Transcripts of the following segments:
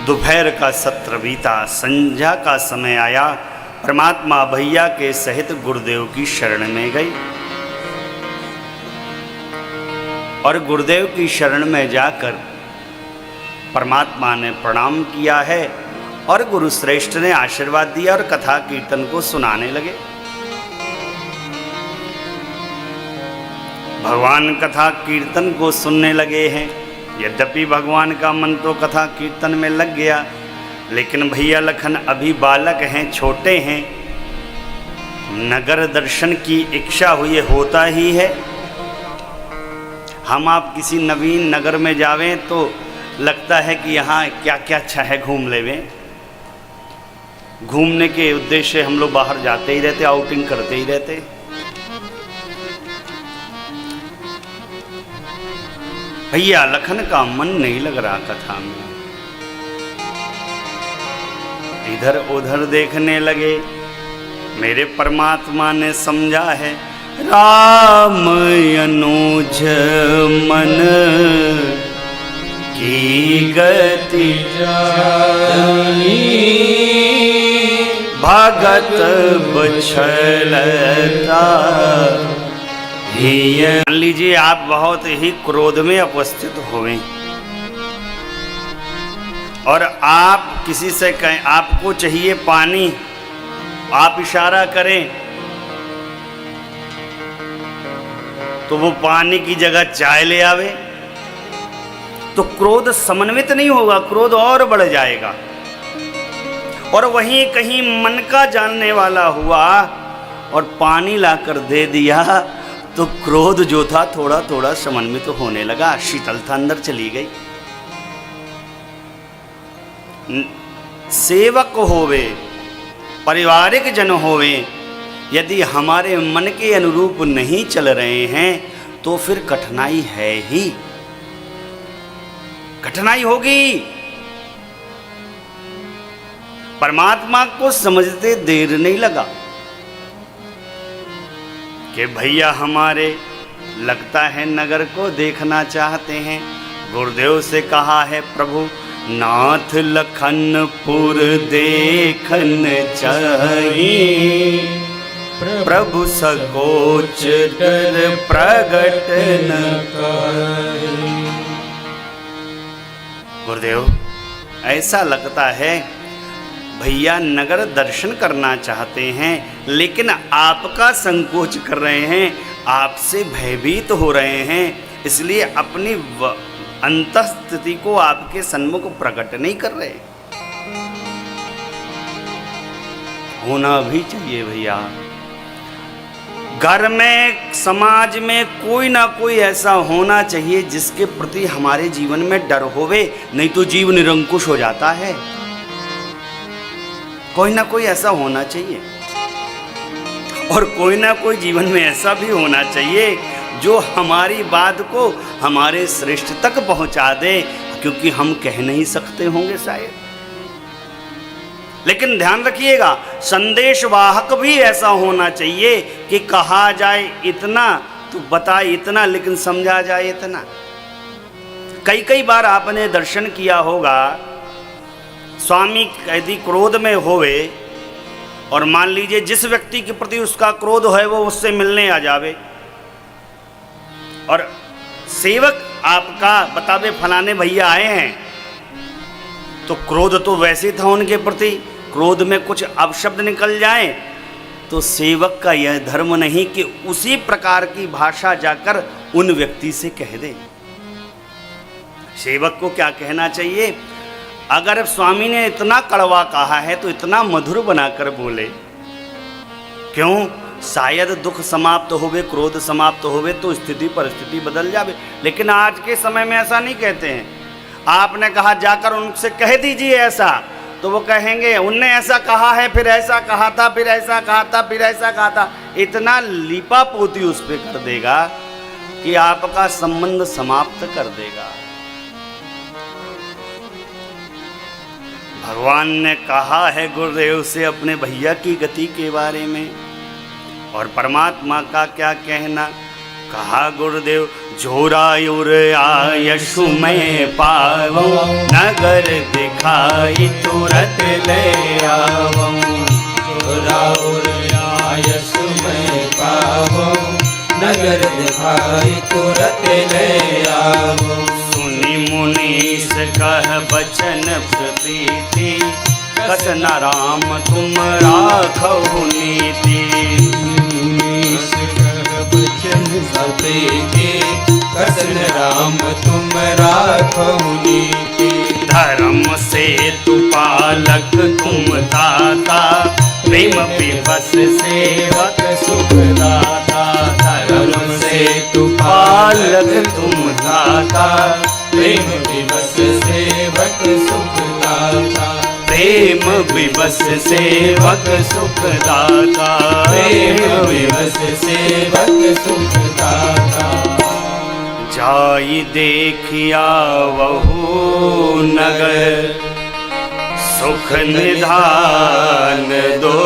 दोपहर का सत्र बीता, संध्या का समय आया। परमात्मा भैया के सहित गुरुदेव की शरण में गई और गुरुदेव की शरण में जाकर परमात्मा ने प्रणाम किया है और गुरु श्रेष्ठ ने आशीर्वाद दिया और कथा कीर्तन को सुनाने लगे। भगवान कथा कीर्तन को सुनने लगे हैं। यद्यपि भगवान का मन तो कथा कीर्तन में लग गया, लेकिन भैया लखन अभी बालक हैं, छोटे हैं। नगर दर्शन की इच्छा हुई होता ही है। हम आप किसी नवीन नगर में जावें तो लगता है कि यहाँ क्या क्या अच्छा है, घूम लेवें। घूमने के उद्देश्य हम लोग बाहर जाते ही रहते, आउटिंग करते ही रहते। भैया लखन का मन नहीं लग रहा कथा में, इधर उधर देखने लगे। मेरे परमात्मा ने समझा है, राम अनुज मन की गति जानी, भगत बछलता। मान लीजिए आप बहुत ही क्रोध में उपस्थित होवे और आप किसी से कहें आपको चाहिए पानी, आप इशारा करें तो वो पानी की जगह चाय ले आवे, तो क्रोध समन्वित नहीं होगा, क्रोध और बढ़ जाएगा। और वहीं कहीं मन का जानने वाला हुआ और पानी लाकर दे दिया तो क्रोध जो था थोड़ा थोड़ा समन्वित होने लगा, शीतलता अंदर चली गई। सेवक होवे, पारिवारिक जन होवे, यदि हमारे मन के अनुरूप नहीं चल रहे हैं तो फिर कठिनाई है ही, कठिनाई होगी। परमात्मा को समझते देर नहीं लगा कि भैया हमारे लगता है नगर को देखना चाहते हैं। गुरुदेव से कहा है, प्रभु नाथ लखनपुर देखन चाहिए, प्रभु सकोच डर प्रगट न करे। गुरुदेव ऐसा लगता है भैया नगर दर्शन करना चाहते हैं, लेकिन आपका संकोच कर रहे हैं, आपसे भयभीत हो रहे हैं, इसलिए अपनी अंतःस्थिति को आपके सन्मुख प्रकट नहीं कर रहे। होना भी चाहिए भैया। घर में, समाज में कोई ना कोई ऐसा होना चाहिए जिसके प्रति हमारे जीवन में डर होवे, नहीं तो जीव निरंकुश हो जाता है। कोई ना कोई ऐसा होना चाहिए और कोई ना कोई जीवन में ऐसा भी होना चाहिए जो हमारी बात को हमारे श्रेष्ठ तक पहुंचा दे, क्योंकि हम कह नहीं सकते होंगे शायद। लेकिन ध्यान रखिएगा, संदेश वाहक भी ऐसा होना चाहिए कि कहा जाए इतना तो बताए इतना, लेकिन समझा जाए इतना। कई कई बार आपने दर्शन किया होगा, स्वामी यदि क्रोध में होवे और मान लीजिए जिस व्यक्ति के प्रति उसका क्रोध है वो उससे मिलने आ जावे और सेवक आपका बतावे फलाने भैया आए हैं, तो क्रोध तो वैसे था उनके प्रति, क्रोध में कुछ अपशब्द निकल जाए तो सेवक का यह धर्म नहीं कि उसी प्रकार की भाषा जाकर उन व्यक्ति से कह दे। सेवक को क्या कहना चाहिए? अगर स्वामी ने इतना कड़वा कहा है तो इतना मधुर बनाकर बोले। क्यों? शायद दुख समाप्त होवे, क्रोध समाप्त होवे तो स्थिति परिस्थिति बदल जावे। लेकिन आज के समय में ऐसा नहीं कहते हैं। आपने कहा जाकर उनसे कह दीजिए ऐसा, तो वो कहेंगे उनने ऐसा कहा है, फिर ऐसा कहा था, फिर ऐसा कहा था, फिर ऐसा कहा था। इतना लीपा पोती उस पर कर देगा कि आपका संबंध समाप्त कर देगा। भगवान ने कहा है गुरुदेव से अपने भैया की गति के बारे में, और परमात्मा का क्या कहना। कहा गुरुदेव जोरायुर आयशु में पावो, नगर दिखाई तुरत ले आवो। जोरायुर आयशु में पावो, नगर दिखाई तुरत ले आवो। सुनी मुनीस कह बचन प्रीति, कसन राम तुम राखो नीति। मुनीस कह बचन प्रीति, कसन राम तुम राखो नीति। धर्म से तु पालक तुम दाता, प्रेम विवश सेवक सुखदाता। धर्म से तु पालक तुम दाता, प्रेम विवश सेवक सुखदाता। प्रेम विवश सेवक सुखदाता। प्रेम विवश सेवक सुखदाता। जाई देखिया वहु नगर, सुख निधान दो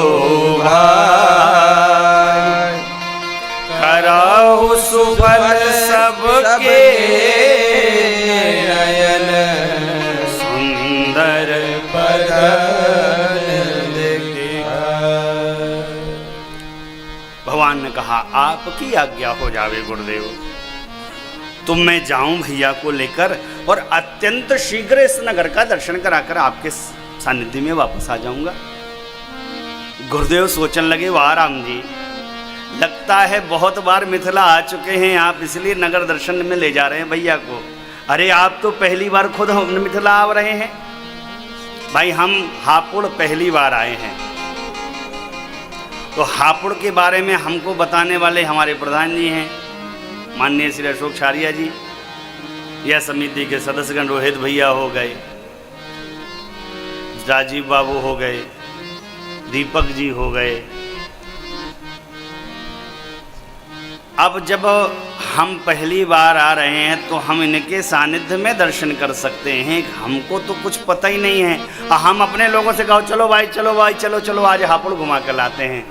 भाई। कराहु सुफल सबके नयन, सुंदर बदन देखा। भगवान ने कहा आपकी आज्ञा हो जावे गुरुदेव, तो मैं जाऊं भैया को लेकर और अत्यंत शीघ्र इस नगर का दर्शन कराकर आपके सानिध्य में वापस आ जाऊंगा। गुरुदेव सोचने लगे वाह राम जी, लगता है बहुत बार मिथिला आ चुके हैं आप, इसलिए नगर दर्शन में ले जा रहे हैं भैया को। अरे आप तो पहली बार खुद मिथिला आ रहे हैं भाई, हम हापुड़ पहली बार आए हैं। तो हापुड़ के बारे में हमको बताने वाले हमारे प्रधान जी हैं माननीय श्री अशोक छारिया जी, यह समिति के सदस्यगण रोहित भैया हो गए, राजीव बाबू हो गए, दीपक जी हो गए। अब जब हम पहली बार आ रहे हैं तो हम इनके सानिध्य में दर्शन कर सकते हैं, हमको तो कुछ पता ही नहीं है। हम अपने लोगों से कहो चलो भाई चलो भाई चलो चलो आज हापुड़ घुमा कर लाते हैं,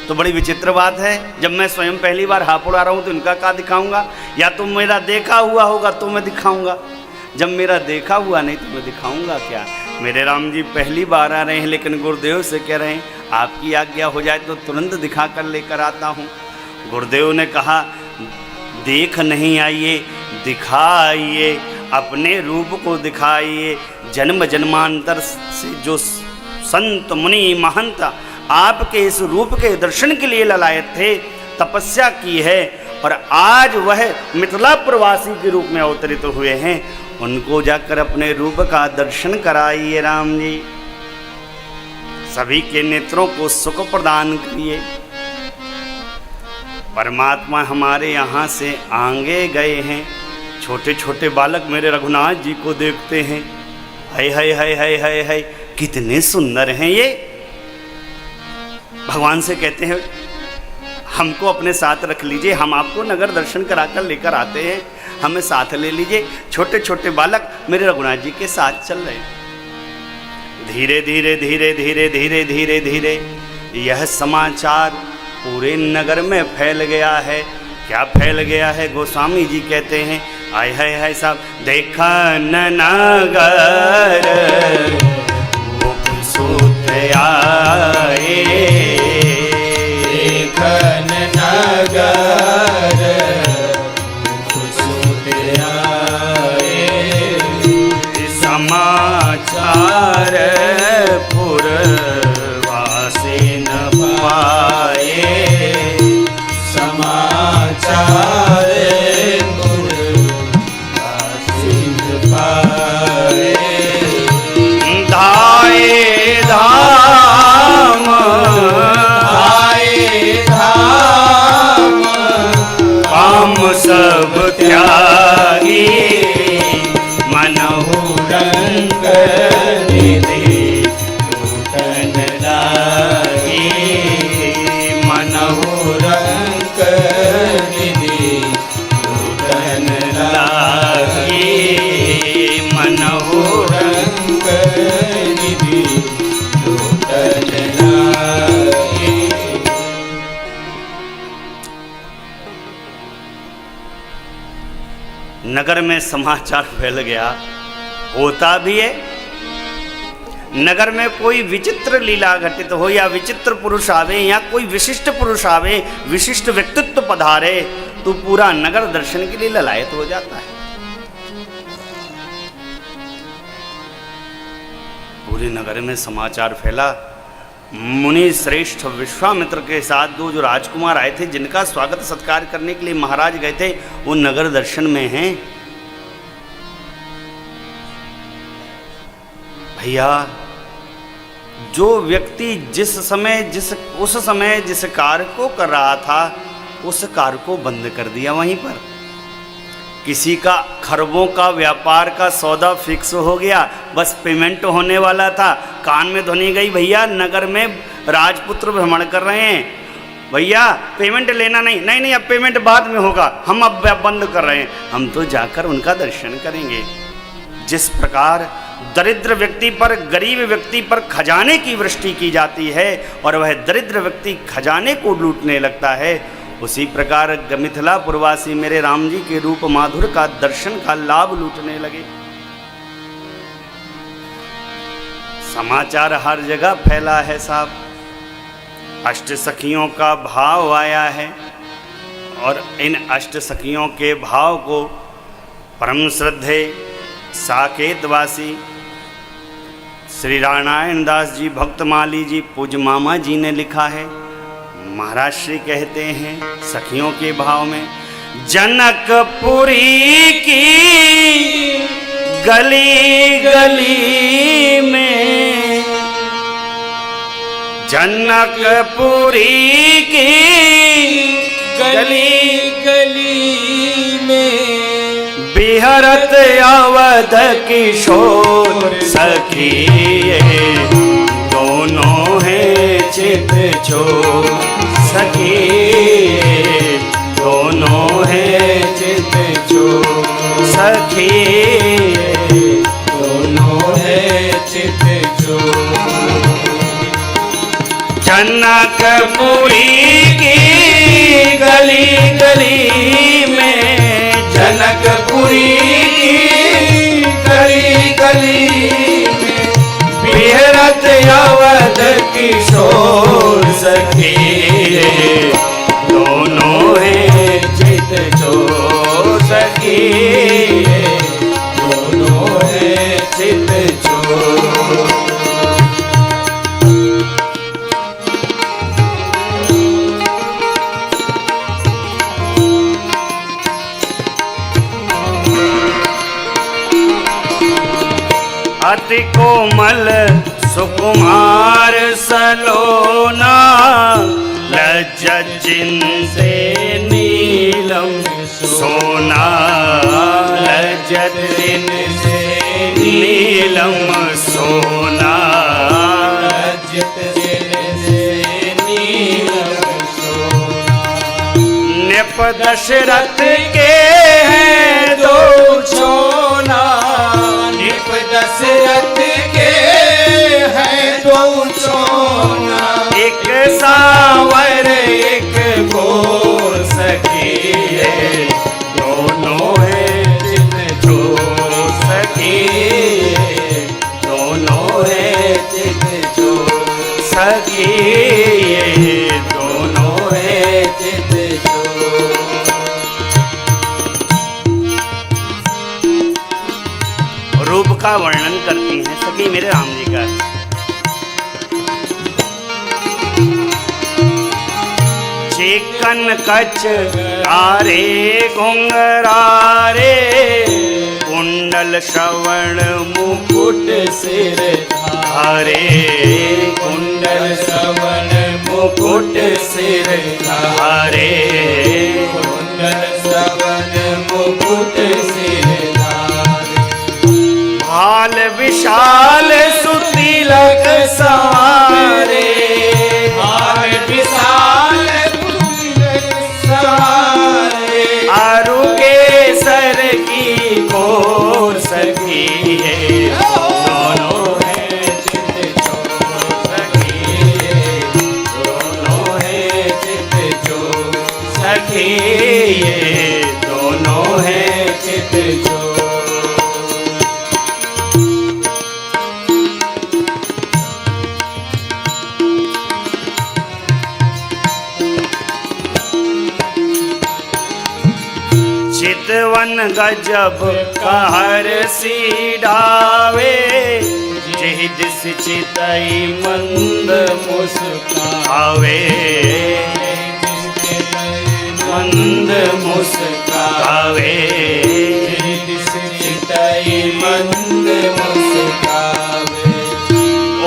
तो बड़ी विचित्र बात है। जब मैं स्वयं पहली बार हापुड़ आ रहा हूँ तो इनका क्या दिखाऊंगा, या तो मेरा देखा हुआ होगा तो मैं दिखाऊंगा, जब मेरा देखा हुआ नहीं तो मैं दिखाऊंगा क्या। मेरे राम जी पहली बार आ रहे हैं, लेकिन गुरुदेव से कह रहे हैं आपकी आज्ञा हो जाए तो तुरंत दिखा कर लेकर आता हूँ। गुरुदेव ने कहा देख नहीं आइए, दिखाइए, अपने रूप को दिखाइए। जन्म जन्मांतर से जो संत मुनि महंत आपके इस रूप के दर्शन के लिए ललायत थे, तपस्या की है, और आज वह मिथिला प्रवासी के रूप में अवतरित हुए हैं, उनको जाकर अपने रूप का दर्शन कराइए राम जी। सभी के नेत्रों को सुख प्रदान करिए। परमात्मा हमारे यहाँ से आगे गए हैं, छोटे छोटे बालक मेरे रघुनाथ जी को देखते हैं, हाय हाय हाय हाय हाय हाय कितने सुंदर हैं ये। भगवान से कहते हैं हमको अपने साथ रख लीजिए, हम आपको नगर दर्शन कराकर लेकर आते हैं, हमें साथ ले लीजिए। छोटे छोटे बालक मेरे रघुनाथ जी के साथ चल रहे हैं। धीरे धीरे धीरे धीरे धीरे धीरे धीरे यह समाचार पूरे नगर में फैल गया है। क्या फैल गया है? गोस्वामी जी कहते हैं आय हाय हाय साहब, देखा नगर सुत आए, देखन नगर सुत आए, समाचार पुरवासी न पाए, समाचार पुरवासी न पाए। धाए धाम धाम काम सब त्यागी, मनहु रंग निधि टूटन लागी, मनहु रंग निधि टूटन लागी, मनहु रंग निधि टूटन लागी। नगर में समाचार फैल गया, होता भी है। नगर में कोई विचित्र लीला घटित हो या विचित्र पुरुष आवे या कोई विशिष्ट पुरुष आवे, विशिष्ट व्यक्तित्व पधारे, तो पूरा नगर दर्शन के लिए ललायत हो जाता है। पूरे नगर में समाचार फैला। मुनि श्रेष्ठ विश्वामित्र के साथ दो जो राजकुमार आए थे, जिनका स्वागत सत्कार करने के लिए महाराज गए थे, वो नगर दर्शन में हैं। भैया, जो व्यक्ति उस समय जिस कार्य को कर रहा था, उस कार्य को बंद कर दिया वहीं पर। किसी का खरबों का व्यापार का सौदा फिक्स हो गया, बस पेमेंट होने वाला था, कान में ध्वनि गई, भैया नगर में राजपुत्र भ्रमण कर रहे हैं, भैया पेमेंट लेना नहीं, अब पेमेंट बाद में होगा, हम अब बंद कर रहे हैं, हम तो जाकर उनका दर्शन करेंगे। जिस प्रकार दरिद्र व्यक्ति पर, गरीब व्यक्ति पर खजाने की वृष्टि की जाती है और वह दरिद्र व्यक्ति खजाने को लूटने लगता है, उसी प्रकार मिथिला पुरवासी मेरे राम जी के रूप माधुर का दर्शन का लाभ लूटने लगे। समाचार हर जगह फैला है साहब। अष्ट सखियों का भाव आया है और इन अष्ट सखियों के भाव को परम श्रद्धे साकेतवासी श्री नारायण दास जी भक्तमाली जी पूज मामा जी ने लिखा है। महाराज श्री कहते हैं सखियों के भाव में, जनकपुरी की गली गली में, जनकपुरी की गली गली में बिहरत अवध किशोर सखी, दोनों हैं चित चोर सखी, दोनों हैं चित चोर सखी, दोनों हैं चित चोर। जनकपुरी की गली गली में, जनकपुरी की गली गली में बिहरत अवध किशोर सखी, दोनों हैं चित चोर सखी, दोनों हैं चित चोर। अति कोमल सुकुमार सलोना, लज्जत जिनसे नीलम सोना, लज्जत जिनसे नीलम सोना, लज्जत जिनसे नीलम सोना। नृप दशरथ के हैं दो छोना, नृप दशरथ के हैं दो छोना, एक सावर एक गोर सखी है, दोनों हैं चित चोर सखी, दोनों हैं चित चोर सखी, दोनों हैं चित चोर। रूप का वर्णन करती हैं सखी मेरे राम जी का। चिकन कच कारे घुंघरारे, कुंडल श्रवण मुकुट सिर धारे, कुंडल श्रवण मुकुट सिर धारे, कुंडल श्रवण मुकुट सिर धारे। भाल विशाल सुतिलक सवारे, भाल विशाल सवारे, अरु केसर की घोर सखी है, दोनों हैं चित चोर सखी, दोनों हैं चित चोर सखी। चितवन गजब कहर सी ढावे, जेहि दिस चितई मंद मुस्कावे, मंद मुस्कावे, चितई मंद मुस्कावे।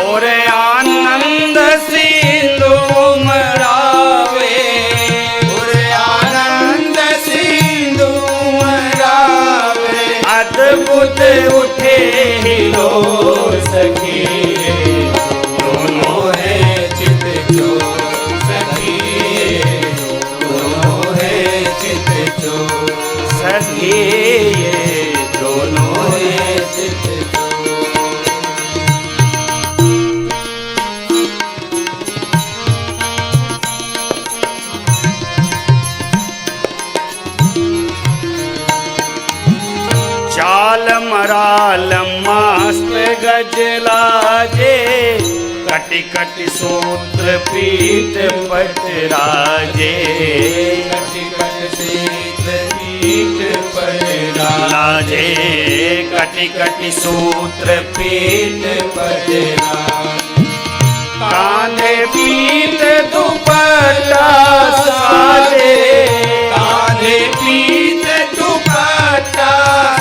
और आनंद सिंधु मरावे, और आनंद सिंधु मरावे। अद्भुत उठे हिलो सखी दोनों है चित चोर, सखी दोनों है चित चोर, सखी दोनों है चित चोर। चाल मराल मस्त गजलाजे, कटि कटि सूत्र पीठ पटराजे, कटि कटि शीत पीठ पर लाजे, कटि कटि सूत्र पीठ पटरा। कांधे पीठ दुपट्टा साजे, कांधे पीठ दुपट्टा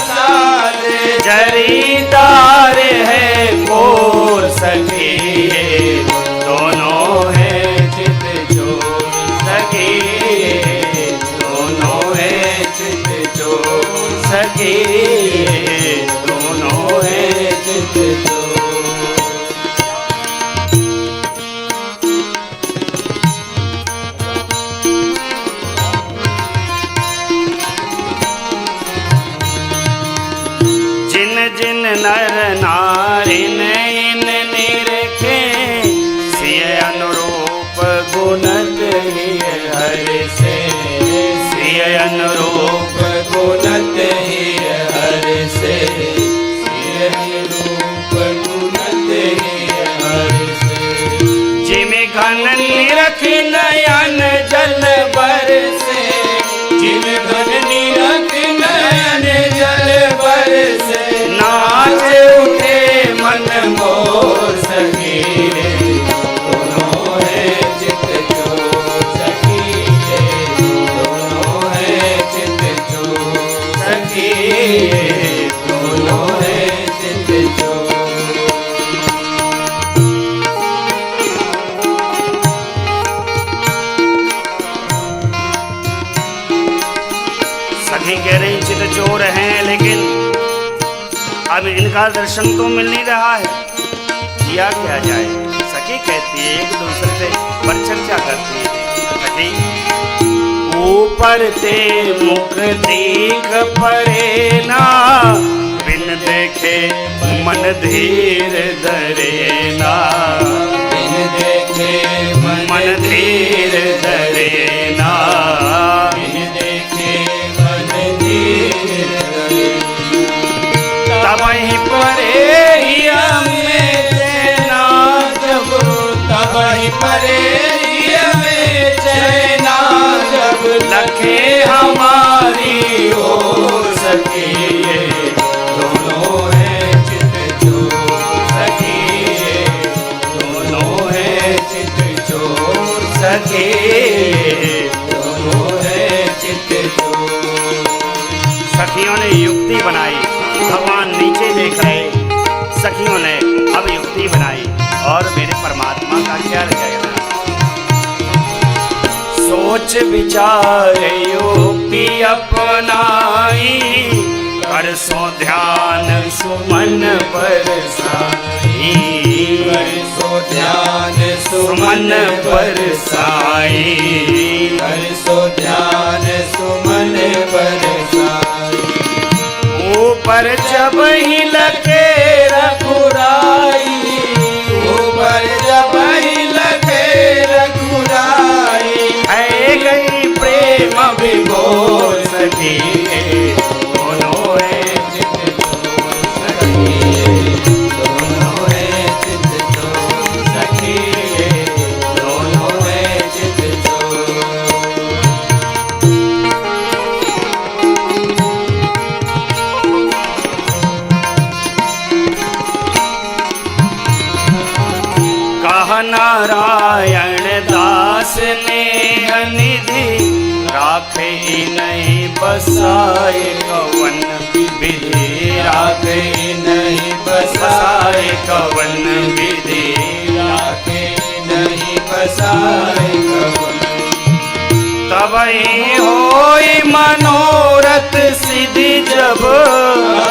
साजे। जरीदार है कोर सखी, दोनों है चित चोर, सखी दोनों है चित चोर, सखी दोनों है चित चोर। जिन जिन नर नारी इन निरखे, सिय अनुरूप गुणत ही हर से, सिय अनुरूप गुणत ही हर से, रूप गुणत ही हर से। जिमि घन निरख नयन जल बरसे, जिन घन निरख नयन जल बरसे। नाच उठे मन मोर सखी दोनों है चित चोर, सखी दोनों है चित चोर, सखी दोनों है चित चोर। सखी कह रही चित चोर हैं, लेकिन अब इनका दर्शन तो मिल नहीं रहा है, किया क्या जाए। सखी कहती है, एक दूसरे से परिचर्चा करती है। सखी ऊपर ते मुख दीख परे ना, बिन देखे मन धीर धरे ना, बिन देखे मन धीर धरे ना, बिन देखे मन धीर धरे। तबहि परे हमें चैना जब, तबहि परे हमें चैना जब। लखे हमारी ओर सखी दोनों है चित चोर, सखी दोनों है चित चोर, सखी दोनों है चित चोर। सखियों ने युक्ति बनाई, भगवान नीचे देख रहे, सखियों ने अब युक्ति बनाई और मेरे परमात्मा का क्या रहेगा। सोच विचार युक्ति अपनाई, कर सो ध्यान सुमन बरसाई, कर सो ध्यान सुमन बरसाई, कर सो ध्यान सुमन बरसाई। ऊपर जब ही लगे रघुराई, ऊपर जब ही लगे रघुराई। है गई प्रेम विभोर सखी, दोनों है चित चोर, सखी दोनों है चित चोर, सखी दोनों है चित चोर। नारायण दास ने अनिधि राखे नहीं बसाए कवन विधि राखे नहीं बसाए कवन विधि राखे नहीं बसाए कवन तबहि होय मनोरथ सिद्धि जब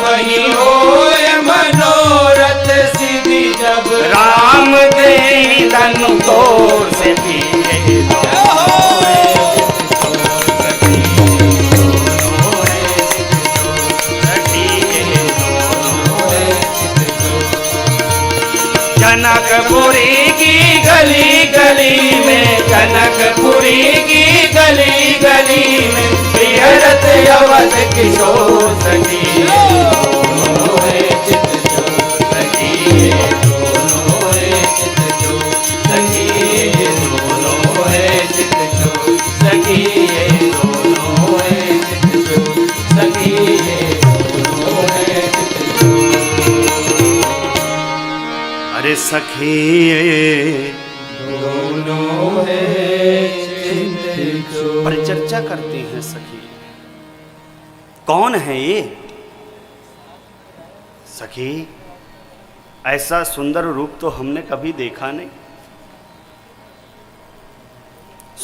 वही होय मनोरथ सिद्धि जब राम दे धनु तोर से दिए जनकपुरी की गली गली में जनकपुरी की गली गली में बिहरत अवध किशोर सखी दोनों है चित चोर सखी दोनों है चित चोर सखी दोनों है चित चोर सखी दोनों है चित चोर सखी दोनों है चित चोर अरे सखी दोनों है चित चोर परिचर्चा करती हैं सखी। कौन है ये सखी? ऐसा सुंदर रूप तो हमने कभी देखा नहीं।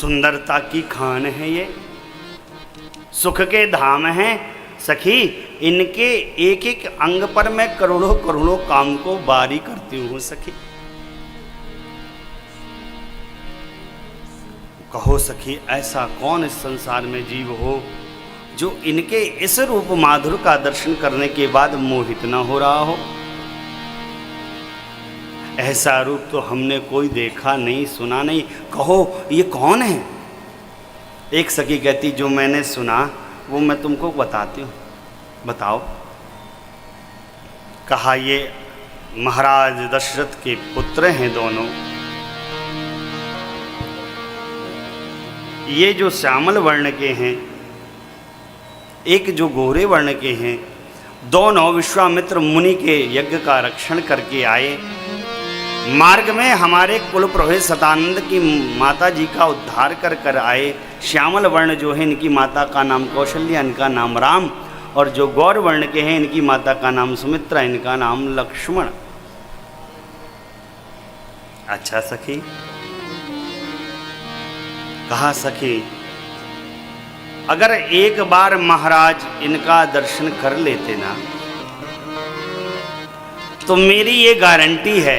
सुंदरता की खान है ये, सुख के धाम हैं सखी। इनके एक एक अंग पर मैं करोड़ों करोड़ों काम को बारी करती हूँ सखी। कहो सखी, ऐसा कौन इस संसार में जीव हो जो इनके इस रूप माधुर का दर्शन करने के बाद मोहित न हो रहा हो? ऐसा रूप तो हमने कोई देखा नहीं, सुना नहीं। कहो ये कौन है? एक सखी कहती, जो मैंने सुना वो मैं तुमको बताती हूँ, बताओ। कहा ये महाराज दशरथ के पुत्र हैं दोनों। ये जो श्यामल वर्ण के हैं, एक जो गोरे वर्ण के हैं, दोनों विश्वामित्र मुनि के यज्ञ का रक्षण करके आए। मार्ग में हमारे कुल पुरोहित सतानंद की माता जी का उद्धार कर कर आए। श्यामल वर्ण जो है इनकी माता का नाम कौशल्या, इनका नाम राम, और जो गौर वर्ण के हैं इनकी माता का नाम सुमित्रा, इनका नाम लक्ष्मण। अच्छा सखी, कहा सखी, अगर एक बार महाराज इनका दर्शन कर लेते ना, तो मेरी ये गारंटी है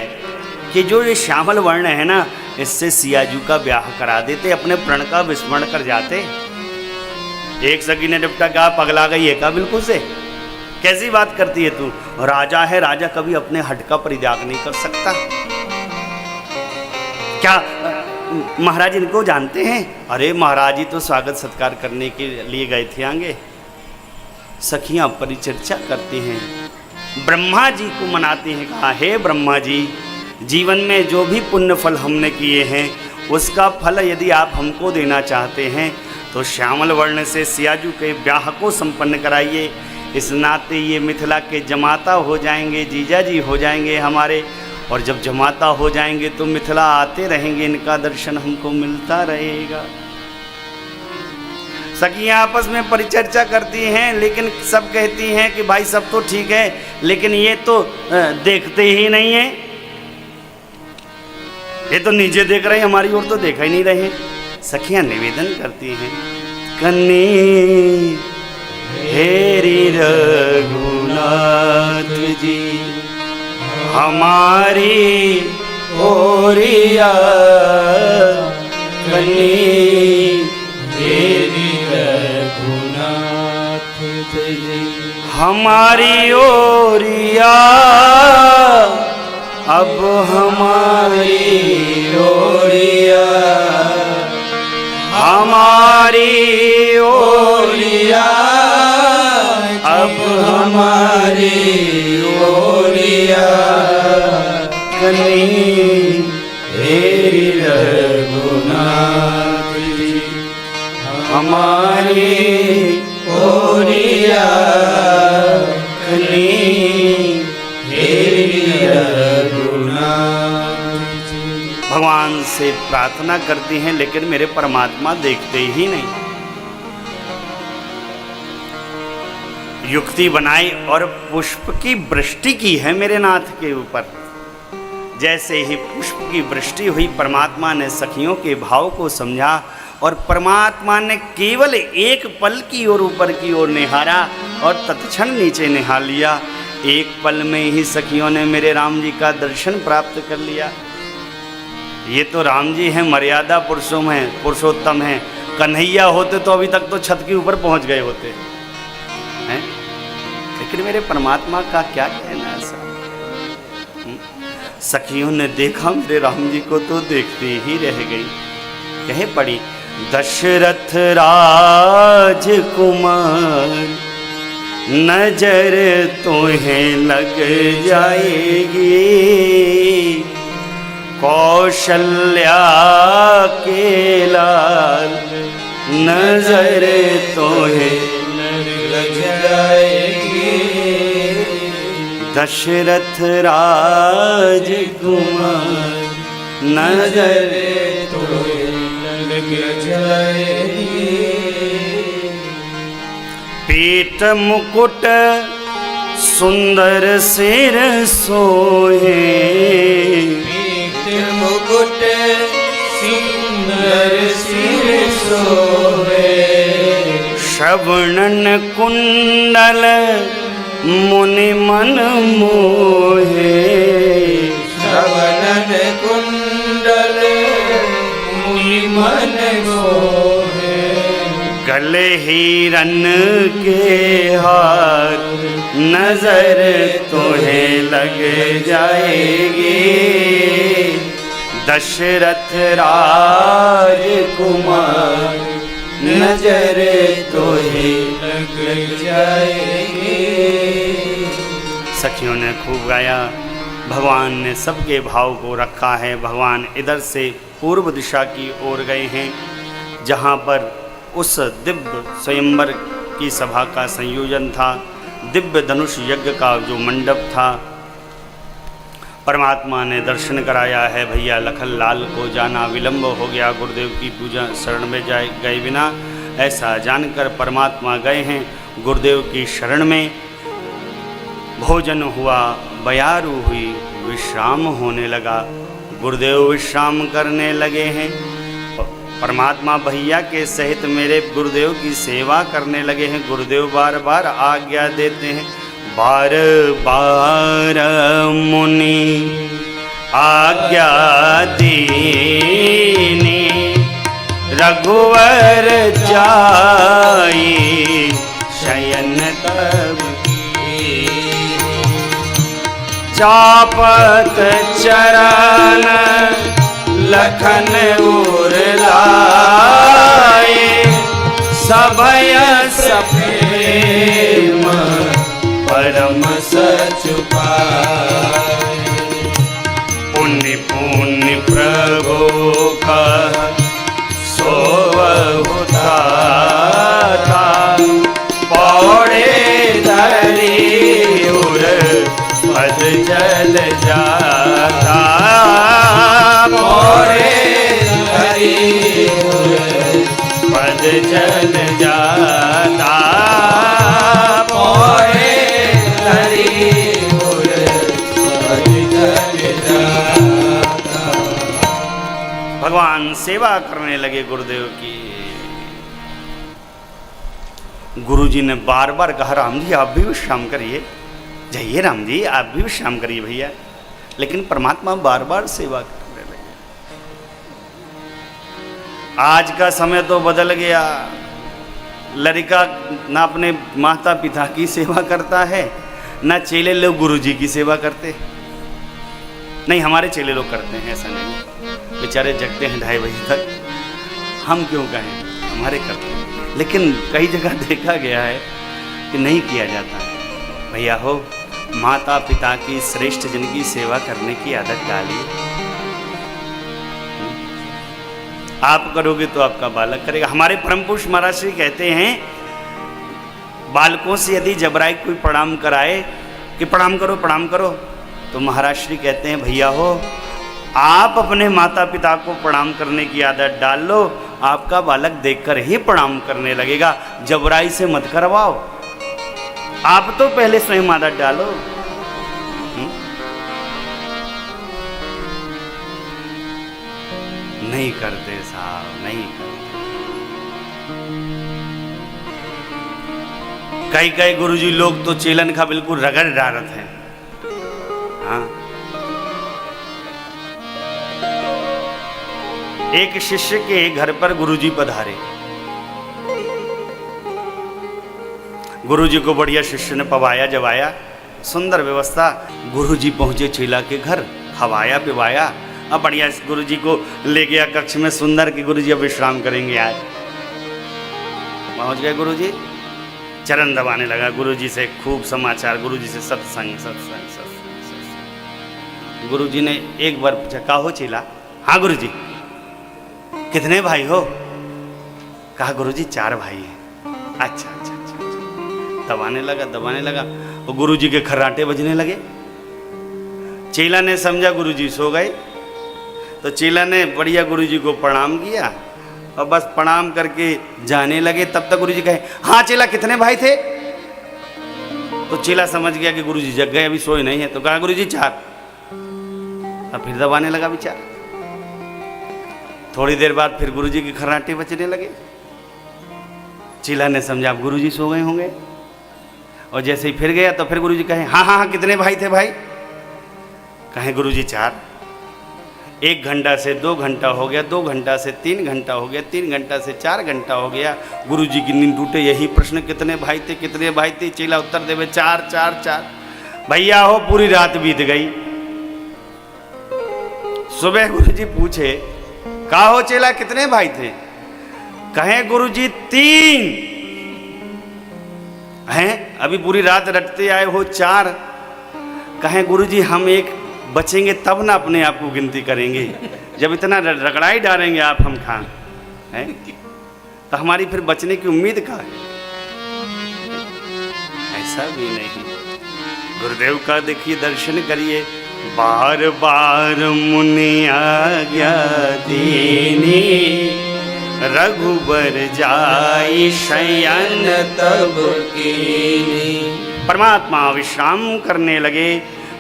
कि जो ये श्यामल वर्ण है ना, इससे सियाजू का ब्याह करा देते, अपने प्रण का विस्मरण कर जाते। एक सखी ने निपटा, क्या पगला गई है का बिल्कुल से? कैसी बात करती है तू? राजा है, राजा कभी अपने हट का परित्याग नहीं कर सकता। क्या महाराज इनको जानते हैं? अरे महाराज जी तो स्वागत सत्कार करने के लिए गए थे आगे। सखियां परिचर्चा करती हैं, ब्रह्मा जी को मनाती हैं। कहा, हे ब्रह्मा जी, जीवन में जो भी पुण्य फल हमने किए हैं उसका फल यदि आप हमको देना चाहते हैं तो श्यामल वर्ण से सियाजू के ब्याह को संपन्न कराइए। इस नाते ये मिथिला के जमाता हो जाएंगे, जीजा जी हो जाएंगे हमारे, और जब जमाता हो जाएंगे तो मिथिला आते रहेंगे, इनका दर्शन हमको मिलता रहेगा। सखियां आपस में परिचर्चा करती हैं, लेकिन सब कहती हैं कि भाई सब तो ठीक है, लेकिन ये तो देखते ही नहीं है, ये तो नीचे देख रहे हैं, हमारी ओर तो देखा ही नहीं रहे। सखियां निवेदन करती हैं, कन्नी हेरी रघुनाथ जी हमारी ओरिया, कन्नी हेरी रघुनाथ जी हमारी ओरिया, अब हमारी ओरिया हमारी ओरिया अब हमारी ओरिया, कन्नी हेरी रघुनाथ जी हमारी ओरिया, कन्नी हेरी रघुनाथ जी। भगवान से प्रार्थना करती हैं, लेकिन मेरे परमात्मा देखते ही नहीं। युक्ति बनाई और पुष्प की वृष्टि की है मेरे नाथ के ऊपर। जैसे ही पुष्प की वृष्टि हुई, परमात्मा ने सखियों के भाव को समझा और परमात्मा ने केवल एक पल की ओर ऊपर की ओर निहारा और तत्क्षण नीचे निहार लिया। एक पल में ही सखियों ने मेरे राम जी का दर्शन प्राप्त कर लिया। ये तो राम जी हैं, मर्यादा पुरुषों में पुरुषोत्तम हैं। कन्हैया होते तो अभी तक तो छत के ऊपर पहुंच गए होते हैं, लेकिन मेरे परमात्मा का क्या कहना है ऐसा। सखियों ने देखा मेरे राम जी को तो देखते ही रह गई। कहे पड़ी, दशरथ राजकुमार नजर तुम्हें लग जाएगी, कौशल्या के लाल नजर तुम्हें लग जाएगी। दशरथ राजकुमार नजर तुम्हें लग जाएगी। पीठ मुकुट सुंदर सिर सोहे, पीठ मुकुट सुंदर सिर सोहे, श्रवणन कुंडल मुनि मन मोहे, श्रवणन कुंडल मुनि मन मोहे, गले हिरन के हार नजर तुम्हें लग जाएगी, दशरथ राजकुमार नजर तुम्हें लग जाएगी। सखियों ने खूब गाया। भगवान ने सबके भाव को रखा है। भगवान इधर से पूर्व दिशा की ओर गए हैं, जहाँ पर उस दिव्य स्वयंवर की सभा का संयोजन था, दिव्य धनुष यज्ञ का जो मंडप था। परमात्मा ने दर्शन कराया है। भैया लखन लाल को जाना विलंब हो गया, गुरुदेव की पूजा शरण में गए बिना, ऐसा जानकर परमात्मा गए हैं गुरुदेव की शरण में। भोजन हुआ, बयारू हुई, विश्राम होने लगा। गुरुदेव विश्राम करने लगे हैं। परमात्मा भैया के सहित मेरे गुरुदेव की सेवा करने लगे हैं। गुरुदेव बार बार आज्ञा देते हैं, बार बार मुनि आज्ञा दीनी, रघुवर जाई शयन तब चापत चरण लखन उर लाए, सभय सप्रेम परम सच पाए, पुण्य पुण्य प्रभु का सोवहुता था, पौड़े धरी उर पद जल जाता, पौड़े धरी उर पद जल जाता, पौड़े धरी उर पद जल जाता। भगवान सेवा करने लगे गुरुदेव की। गुरुजी ने बार बार कहा, राम जी आप भी विश्राम करिए, जाइए राम जी आप भी विश्राम करिए भैया। लेकिन परमात्मा बार बार सेवा करने लगे। आज का समय तो बदल गया। लड़का ना अपने माता पिता की सेवा करता है, ना चेले लोग गुरुजी की सेवा करते। नहीं, हमारे चेले लोग करते हैं, ऐसा नहीं, बेचारे जगते हैं 2:30 बजे तक, हम क्यों कहें, हमारे करते हैं। लेकिन कई जगह देखा गया है कि नहीं किया जाता। भैया हो, माता पिता की श्रेष्ठ जन की सेवा करने की आदत डालिए। आप करोगे तो आपका बालक करेगा। हमारे परम पुरुष महाराज श्री कहते हैं, बालकों से यदि जबराई कोई प्रणाम कराए कि प्रणाम करो, तो महाराज श्री कहते हैं, भैया हो आप अपने माता पिता को प्रणाम करने की आदत डाल लो, आपका बालक देखकर ही प्रणाम करने लगेगा। जबराई से मत करवाओ, आप तो पहले स्वयं आदत डालो। नहीं करते साहब, नहीं करते। कई गुरुजी लोग तो चेलन का बिल्कुल रगड़ डालत हैं। हाँ, एक शिष्य के घर पर गुरुजी पधारे। गुरुजी को बढ़िया शिष्य ने पवाया जवाया, सुंदर व्यवस्था। गुरुजी पहुंचे चेला के घर, खवाया पिवाया। अब बढ़िया गुरुजी को ले गया कक्ष में सुंदर कि गुरुजी अब विश्राम करेंगे आज। पहुंच गए गुरुजी, चरण दबाने लगा। गुरुजी से खूब समाचार, गुरुजी से सत्संग सत्संग सत्संग सत्संग। गुरुजी ने एक बार पूछा, का हो चेला? हाँ गुरुजी। कितने भाई हो? कहा गुरुजी 4 भाई हैं। अच्छा अच्छा अच्छा। दबाने लगा और गुरुजी के खर्राटे बजने लगे। चेला ने समझा गुरुजी सो गए, तो चेला ने बढ़िया गुरुजी को प्रणाम किया और बस प्रणाम करके जाने लगे। तब तक गुरुजी कहे, हाँ चेला कितने भाई थे? तो चेला समझ गया कि गुरुजी जग गए, अभी सोए नहीं है, तो कहा गुरुजी 4। अब फिर दबाने लगा बेचारा। थोड़ी देर बाद फिर गुरुजी के खर्राटे बजने लगे। चेला ने समझा अब गुरुजी सो गए होंगे, और जैसे ही फिर गया तो फिर गुरुजी कहे, हाँ हाँ हाँ कितने भाई थे भाई? कहे गुरुजी 4। 1 घंटा से 2 घंटा हो गया, 2 घंटा से 3 घंटा हो गया, 3 घंटा से 4 घंटा हो गया। गुरुजी की नींद टूटे, यही प्रश्न, कितने भाई थे कितने भाई थे? चेला उत्तर देवे 4 4 4। भैया हो पूरी रात बीत गई। सुबह गुरुजी पूछे, का हो चेला कितने भाई थे? कहे गुरुजी 3। हैं अभी पूरी रात रटते आए हो 4। कहे गुरुजी हम एक बचेंगे तब ना अपने आप को गिनती करेंगे, जब इतना रगड़ाई डालेंगे आप हम खान हैं तो हमारी फिर बचने की उम्मीद का है? ऐसा भी नहीं। गुरुदेव का देखिए दर्शन करिए। बार बार मुनि आज्ञा दीनी, रघुबर जाई शयन तब कीनी। परमात्मा विश्राम करने लगे।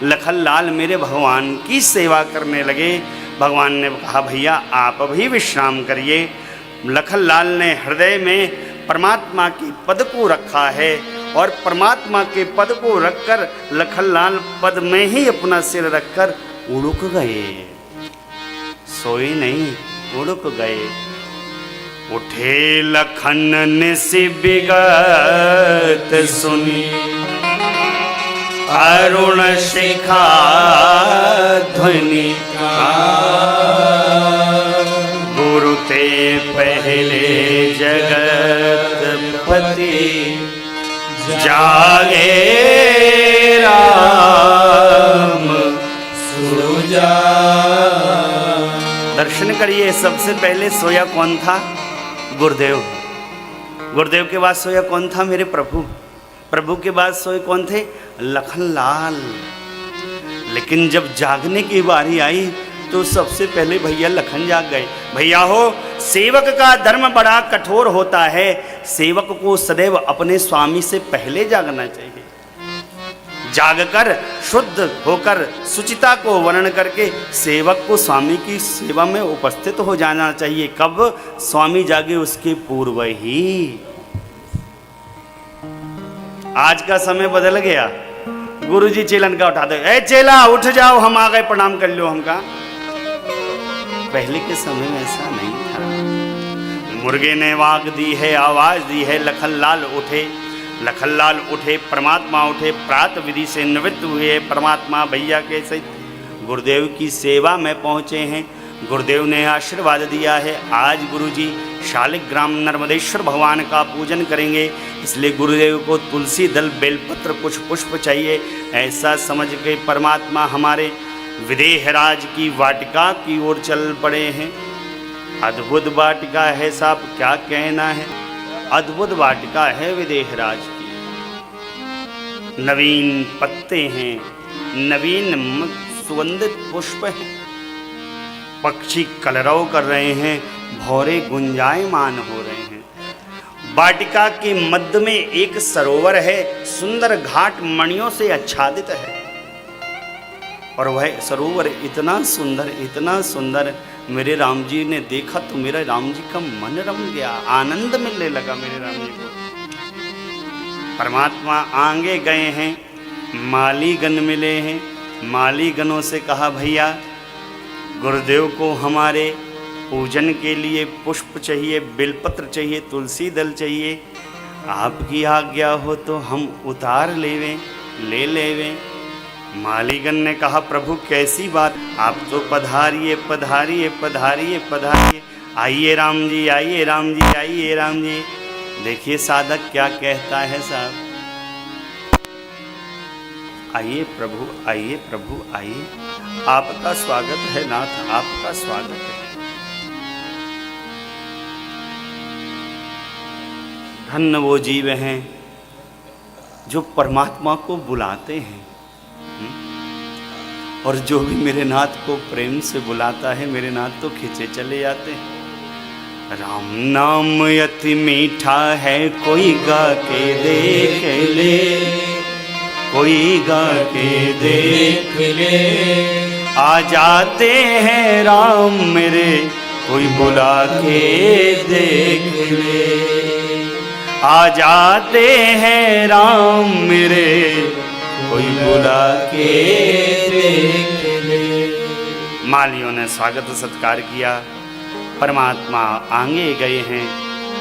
लखनलाल मेरे भगवान की सेवा करने लगे। भगवान ने कहा भैया आप भी विश्राम करिए। लखनलाल ने हृदय में परमात्मा के पद को रखा है, और परमात्मा के पद को रखकर लखनलाल पद में ही अपना सिर रखकर उड़ुक गए। सोए नहीं, उड़ुक गए। उठे लखन निसि बिगत सुनी, अरुण शिखा ध्वनि गुरु ते पहले जगत पति, जागे राम सुजा। दर्शन करिए। सबसे पहले सोया कौन था? गुरुदेव। गुरुदेव के बाद सोया कौन था? मेरे प्रभु। प्रभु के बाद सोए कौन थे? लखनलाल। लेकिन जब जागने की बारी आई तो सबसे पहले भैया लखन जाग गए। भैया हो, सेवक का धर्म बड़ा कठोर होता है। सेवक को सदैव अपने स्वामी से पहले जागना चाहिए। जागकर शुद्ध होकर सुचिता को वर्णन करके सेवक को स्वामी की सेवा में उपस्थित हो जाना चाहिए। कब? स्वामी जागे उसके पूर्व ही। आज का समय बदल गया। गुरुजी चेलन का उठा दे, ए चेला उठ जाओ, हम आ गए, प्रणाम कर लो हमका। पहले के समय में ऐसा नहीं था। मुर्गे ने वाग दी है, आवाज दी है, लखनलाल उठे। लखनलाल उठे, परमात्मा उठे, प्रात विधि से निवृत्त हुए। परमात्मा भैया के सहित गुरुदेव की सेवा में पहुँचे हैं। गुरुदेव ने आशीर्वाद दिया है। आज गुरुजी शालिग्राम नर्मदेश्वर भगवान का पूजन करेंगे, इसलिए गुरुदेव को तुलसी दल बेलपत्र कुछ पुष्प चाहिए। ऐसा समझ के परमात्मा हमारे विदेहराज की वाटिका की ओर चल पड़े हैं। अद्भुत वाटिका है साहब, क्या कहना है। अद्भुत वाटिका है विदेहराज की। नवीन पत्ते हैं, नवीन सुगंधित पुष्प हैं। पक्षी कलरव कर रहे हैं, भौरे गुंजायमान हो रहे हैं। वाटिका के मध्य में एक सरोवर है, सुंदर घाट मणियों से आच्छादित है। और वह सरोवर इतना सुंदर मेरे राम जी ने देखा तो मेरा राम जी का मन रम गया, आनंद मिलने लगा मेरे राम जी को। परमात्मा आगे गए हैं, मालीगण मिले हैं। मालीगणों से कहा, भैया गुरुदेव को हमारे पूजन के लिए पुष्प चाहिए, बेलपत्र चाहिए, तुलसी दल चाहिए। आपकी आज्ञा हो तो हम उतार ले लेवें। मालीगण ने कहा, प्रभु कैसी बात, आप तो पधारिए पधारिए पधारिए पधारिए। आइए राम जी, आइए राम जी, आइए राम जी। देखिए साधक क्या कहता है साहब। आइए प्रभु, आइए प्रभु, आइए। आपका स्वागत है नाथ, आपका स्वागत है। धन्य वो जीव हैं जो परमात्मा को बुलाते हैं। और जो भी मेरे नाथ को प्रेम से बुलाता है, मेरे नाथ तो खिंचे चले जाते हैं। राम नाम अति मीठा है, कोई गा के देख ले, कोई गा के देख ले। आ जाते हैं राम मेरे, कोई बुला के देख ले। आ जाते हैं राम मेरे, कोई बुला के देख ले। मालियों ने स्वागत सत्कार किया। परमात्मा आगे गए हैं।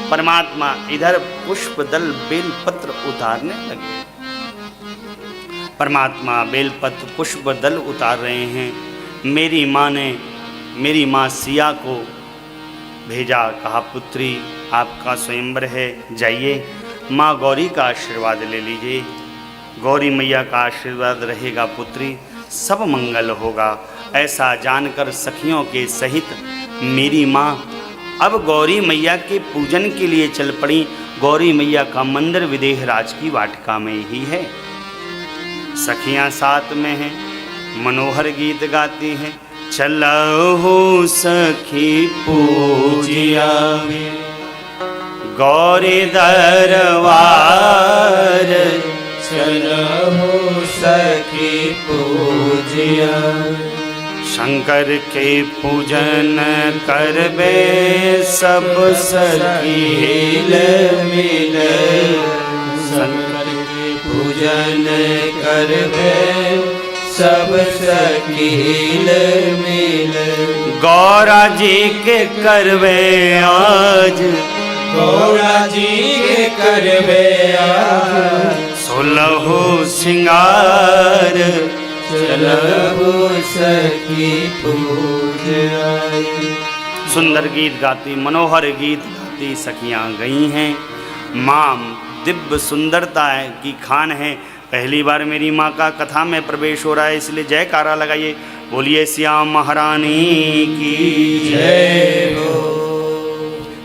परमात्मा इधर पुष्प दल बेलपत्र उतारने लगे। परमात्मा बेलपत्र पुष्प दल उतार रहे हैं। मेरी माँ ने मेरी माँ सिया को भेजा, कहा पुत्री आपका स्वयंवर है, जाइए माँ गौरी का आशीर्वाद ले लीजिए। गौरी मैया का आशीर्वाद रहेगा पुत्री, सब मंगल होगा। ऐसा जानकर सखियों के सहित मेरी माँ अब गौरी मैया के पूजन के लिए चल पड़ी। गौरी मैया का मंदिर विदेहराज की वाटिका में ही है। सखियाँ साथ में हैं, मनोहर गीत गाती हैं। चलो हो सखी पूजिया गौरी दरबार, चलो सखी पूजिया शंकर के पूजन करबे सब सखी हिल मिल। शंकर के पूजन करबे सब सखी हिल मिल। गौरा जी के करबे आज, गौरा जी के करबे आज। सोलहो सिंगार, चलो सखी पूज आई। सुंदर गीत गाती, मनोहर गीत गाती सखियाँ गई हैं। माँ दिव्य सुंदरता की खान है। पहली बार मेरी माँ का कथा में प्रवेश हो रहा है, इसलिए जयकारा लगाइए। बोलिए श्याम महारानी की जय हो।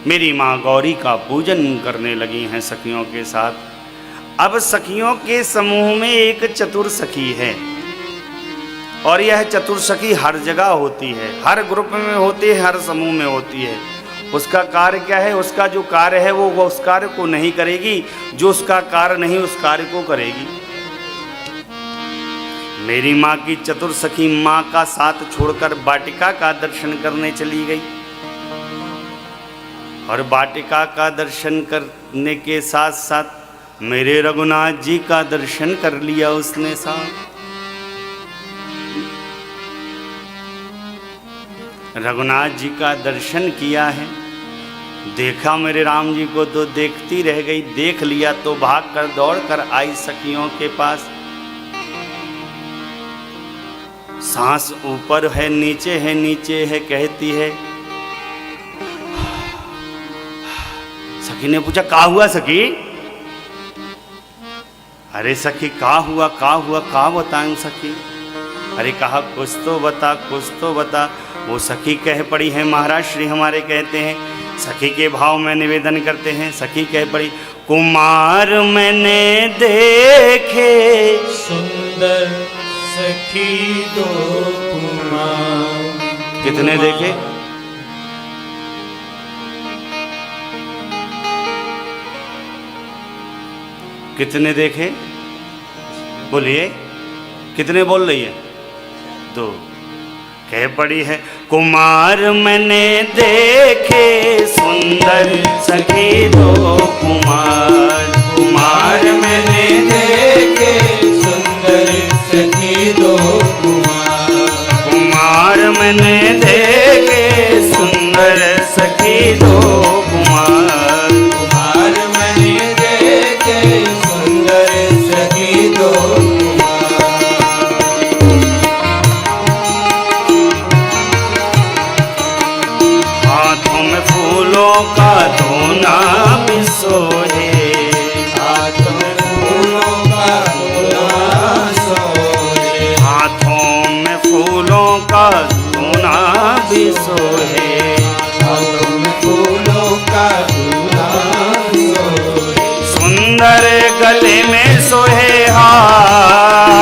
मेरी माँ गौरी का पूजन करने लगी हैं सखियों के साथ। अब सखियों के समूह में एक चतुर सखी है, और यह चतुर सखी हर जगह होती है, हर ग्रुप में होती है, हर समूह में होती है। उसका कार्य क्या है? उसका जो कार्य है वो उस कार्य को नहीं करेगी, जो उसका कार्य नहीं उस कार्य को करेगी। मेरी माँ की चतुर सखी माँ का साथ छोड़कर वाटिका का दर्शन करने चली गई, और वाटिका का दर्शन करने के साथ साथ मेरे रघुनाथ जी का दर्शन कर लिया उसने साथ। रघुनाथ जी का दर्शन किया है, देखा मेरे राम जी को तो देखती रह गई। देख लिया तो भाग कर दौड़ कर आई सखियों के पास। सांस ऊपर है नीचे है, नीचे है, कहती है। सखी ने पूछा, का हुआ सखी? अरे सखी का हुआ, का हुआ, का बताएं सखी? अरे कहा कुछ तो बता, कुछ तो बता। वो सखी कह पड़ी है, महाराज श्री हमारे कहते हैं, सखी के भाव में निवेदन करते हैं। सखी कह पड़ी, कुमार मैंने देखे सुंदर सखी दो कुमार, कितने देखे? कितने देखे? बोलिए, कितने बोल रही है? दो। कह पड़ी है, कुमार मैंने देखे सुंदर सखी दो कुमार। कुमार मैंने देखे सुंदर सखी दो कुमार। कुमार मैंने देखे सुंदर सखी दो कुमार। कुमार मैंने देखे सुंदर सखी दो कुमार। हाथों में फूलों का धोना भी सोहे। हाथों में फूलों का धोना सोहे। हाथों में फूलों का धोना भी सोहे। हाथों में फूलों का धोना सोहे। सुंदर गले में सोहे हार।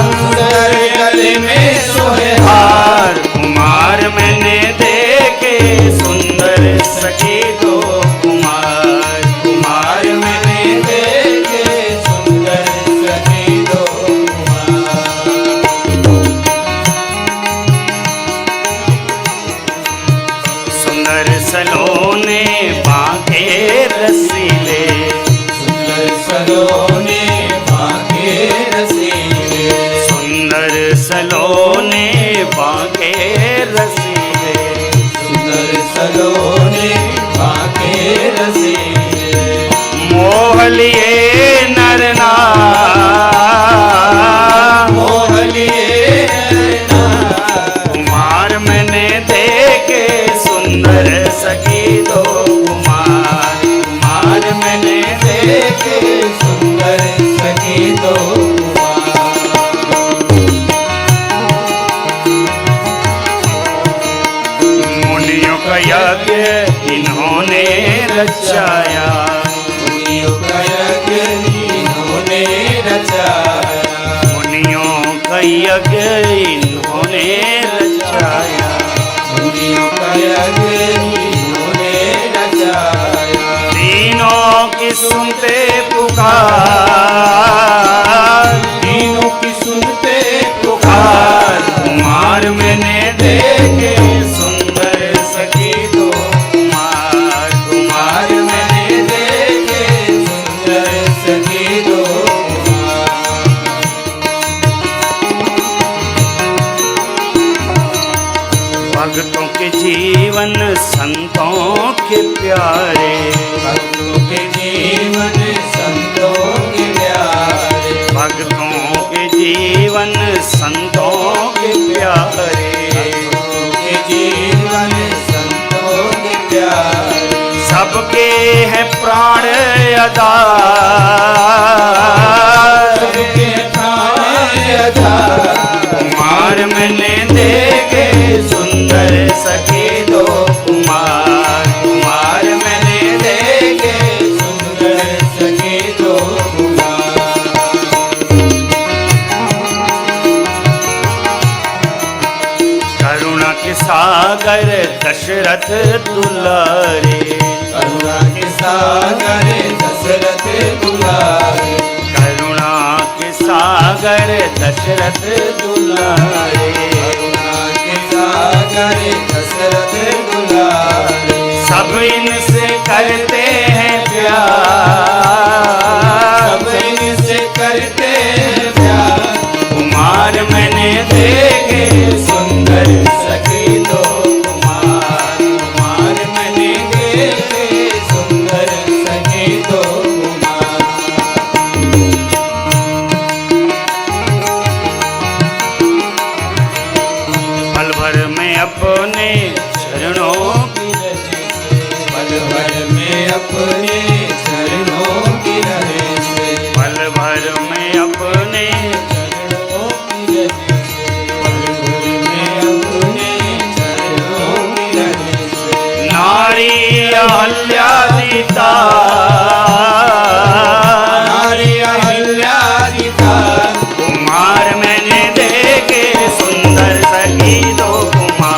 सुंदर गले में सोहे हार। कुमार मैंने देखे सुंदर सखी दो कुमार। कुमार मैंने देखे सुंदर सखी दो कुमार। सुंदर सलोने बांके रसीले। सुंदर सलोने बांके रसीले। सुंदर सलोने बांके रसीले। सुंदर सलोने बांके रसीले। मोह लिए नर नार। मोह लिए नैना। कुमार मैंने देखे सुंदर सखी दो कुमार। कुमार मैंने देखे सुंदर सखी दो कुमार। मुनियों का यज्ञ इन्होंने रचाया। मुनियों का यज्ञ इन्होंने रचाया। मुनियों का यज्ञ इन्होंने रचाया। मुनियों का यज्ञ इन्होंने रचाया। तीनों की सुनते पुकार। तीनों की सुनते पुकार। कुमार मैंने देखे सुंदर सखी दो कुमार। कुमार मैंने देखे सुंदर सखी दो कुमार। भक्तों के जीवन संतों के प्यारे। भक्तों के जीवन संतों के प्यारे। भक्तों के जीवन संतों के प्यारे। भक्तों के जीवन संतों के प्यारे। सबके हैं प्राण अदा। सबके प्राण आधार। कुमार मैंने देखे सुंदर सखी दो कुमार। कुमार मैंने देखे सुंदर सखी दो कुमार। करुणा के सागर दशरथ दुलारे। करुणा के सागर दशरथ दुलारे। करुणा के सागर दशरथ दुलारे। करुणा के सागर दशरथ दुलारे। सब इनसे करते हैं प्यार। सब इनसे करते हैं प्यार। कुमार मैंने देखे सुंदर सखी दो कुमार। कुमार मैंने देखे सुंदर सखी दो कुमार। पल भर में अपने चरणों की पल भर में अपने चरणों की रहे से। पल भर में अपने चरणों की रहे से। पल भर में अपने चरणों की रहे से। नारी अहल्या सीता। नारी अहल्या सीता। कुमार मैंने देखे सुंदर सखी दो कुमार।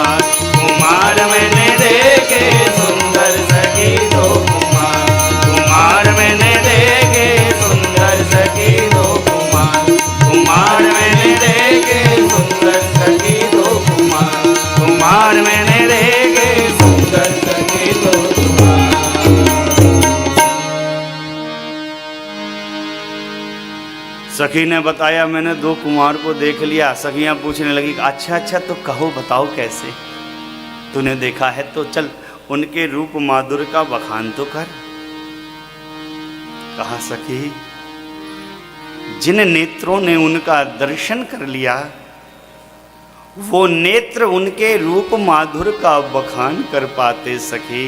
सखी ने बताया, मैंने 2 कुमार को देख लिया। सखियां पूछने लगी, अच्छा अच्छा तो कहो, बताओ कैसे, तूने देखा है तो चल उनके रूप माधुर्य का बखान तो कर। कहा, सखी जिन नेत्रों ने उनका दर्शन कर लिया, वो नेत्र उनके रूप माधुर्य का बखान कर पाते सखी।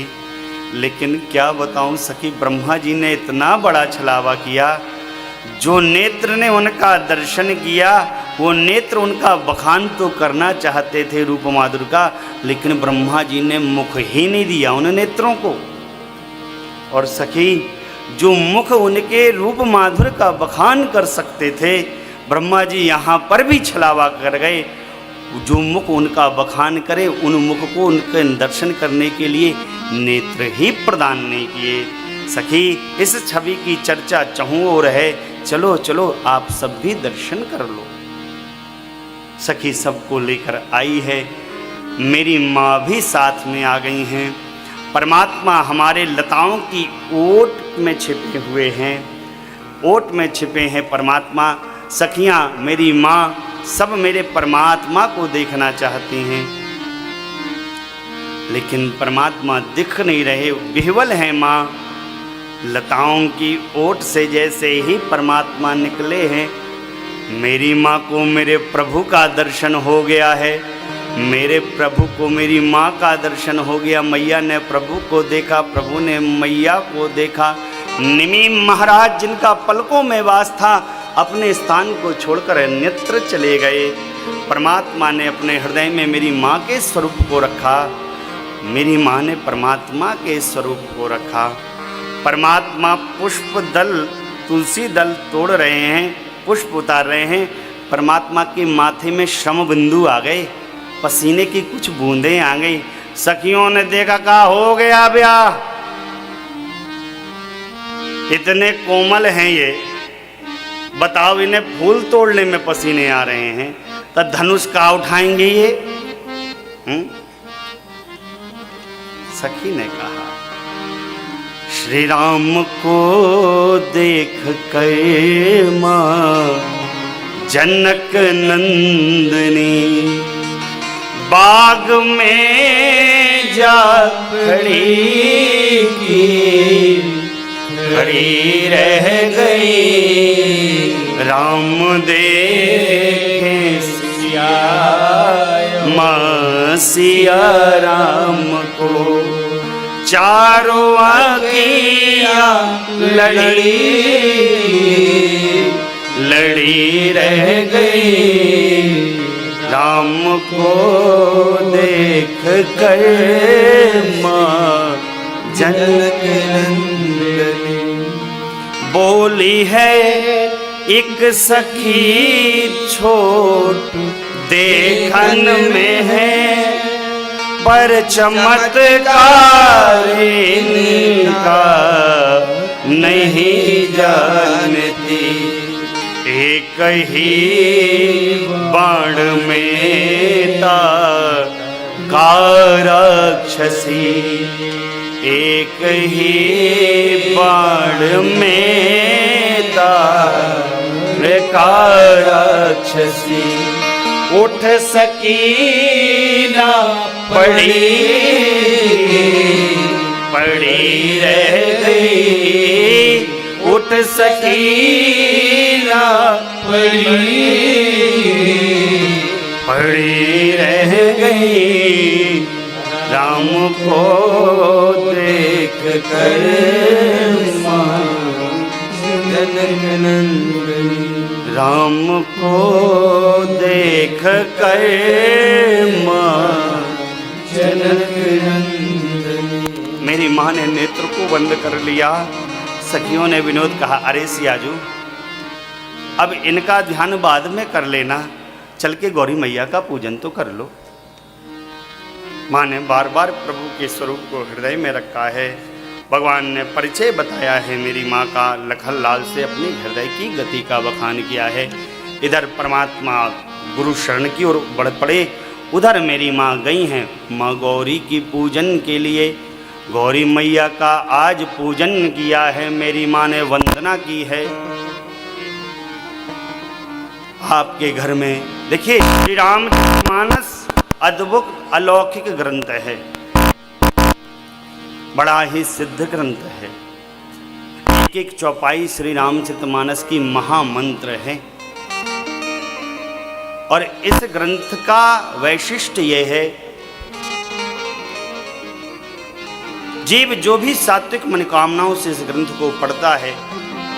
लेकिन क्या बताऊं सखी, ब्रह्मा जी ने इतना बड़ा छलावा किया, जो नेत्र ने उनका दर्शन किया वो नेत्र उनका बखान तो करना चाहते थे रूप माधुर्य का, लेकिन ब्रह्मा जी ने मुख ही नहीं दिया उन नेत्रों को। और सखी जो मुख उनके रूप माधुर्य का बखान कर सकते थे, ब्रह्मा जी यहाँ पर भी छलावा कर गए। जो मुख उनका बखान करे, उन मुख को उनके दर्शन करने के लिए नेत्र ही प्रदान नहीं किए। सखी इस छवि की चर्चा चहु और है, चलो चलो आप सब भी दर्शन कर लो। सखी सबको लेकर आई है, मेरी माँ भी साथ में आ गई हैं। परमात्मा हमारे लताओं की ओट में छिपे हुए हैं, ओट में छिपे हैं परमात्मा। सखियाँ मेरी माँ सब मेरे परमात्मा को देखना चाहती हैं, लेकिन परमात्मा दिख नहीं रहे, विह्वल हैं माँ। लताओं की ओट से जैसे ही परमात्मा निकले हैं, मेरी माँ को मेरे प्रभु का दर्शन हो गया है, मेरे प्रभु को मेरी माँ का दर्शन हो गया। मैया ने प्रभु को देखा, प्रभु ने मैया को देखा। निमि महाराज जिनका पलकों में वास था, अपने स्थान को छोड़कर अन्यत्र चले गए। परमात्मा ने अपने हृदय में मेरी माँ के स्वरूप को रखा, मेरी माँ ने परमात्मा के स्वरूप को रखा। परमात्मा पुष्प दल, तुलसी दल तोड़ रहे हैं, पुष्प उतार रहे हैं। परमात्मा के माथे में श्रम बिंदु आ गए, पसीने की कुछ बूंदें आ गई। सखियों ने देखा, कहा हो गया ब्याह, इतने कोमल हैं ये, बताओ इन्हें फूल तोड़ने में पसीने आ रहे हैं, तो धनुष का उठाएंगे ये? सखी ने कहा, श्री राम को देख कर माँ जनक नंदनी बाग में जा खड़ी की, खड़ी रह गई। राम देखे सिया माँ सिया राम को, चारों आँखियाँ लड़ी लड़ी रह गई। राम को देख कर माँ जनक नंदनी बोली है, एक सखी छोट देखन में है, पर चमत्कार इनका नहीं जानती। एक ही बाण में था राक्षसी, एक ही बाण में था राक्षसी। उठ सकी ना पड़ी, पड़ी रह गई। उठ सकी ना पड़ी, पड़ी रह गई। राम को देख कर माँ जनक नंदनी, राम को देख कर माँ जनक नंदनी। मेरी माँ ने नेत्र को बंद कर लिया। सखियों ने विनोद कहा, अरे सियाजू अब इनका ध्यान बाद में कर लेना, चल के गौरी मैया का पूजन तो कर लो। माँ ने बार बार प्रभु के स्वरूप को हृदय में रखा है। भगवान ने परिचय बताया है मेरी माँ का, लखन लाल से अपने हृदय की गति का बखान किया है। इधर परमात्मा गुरु शरण की ओर बढ़ पड़े, उधर मेरी माँ गई हैं माँ गौरी की पूजन के लिए। गौरी मैया का आज पूजन किया है, मेरी माँ ने वंदना की है। आपके घर में। देखिए श्री रामचरितमानस अद्भुत अलौकिक ग्रंथ है, बड़ा ही सिद्ध ग्रंथ है। एक एक चौपाई श्री रामचरितमानस की महामंत्र है। और इस ग्रंथ का वैशिष्ट्य यह है, जीव जो भी सात्विक मनोकामनाओं से इस ग्रंथ को पढ़ता है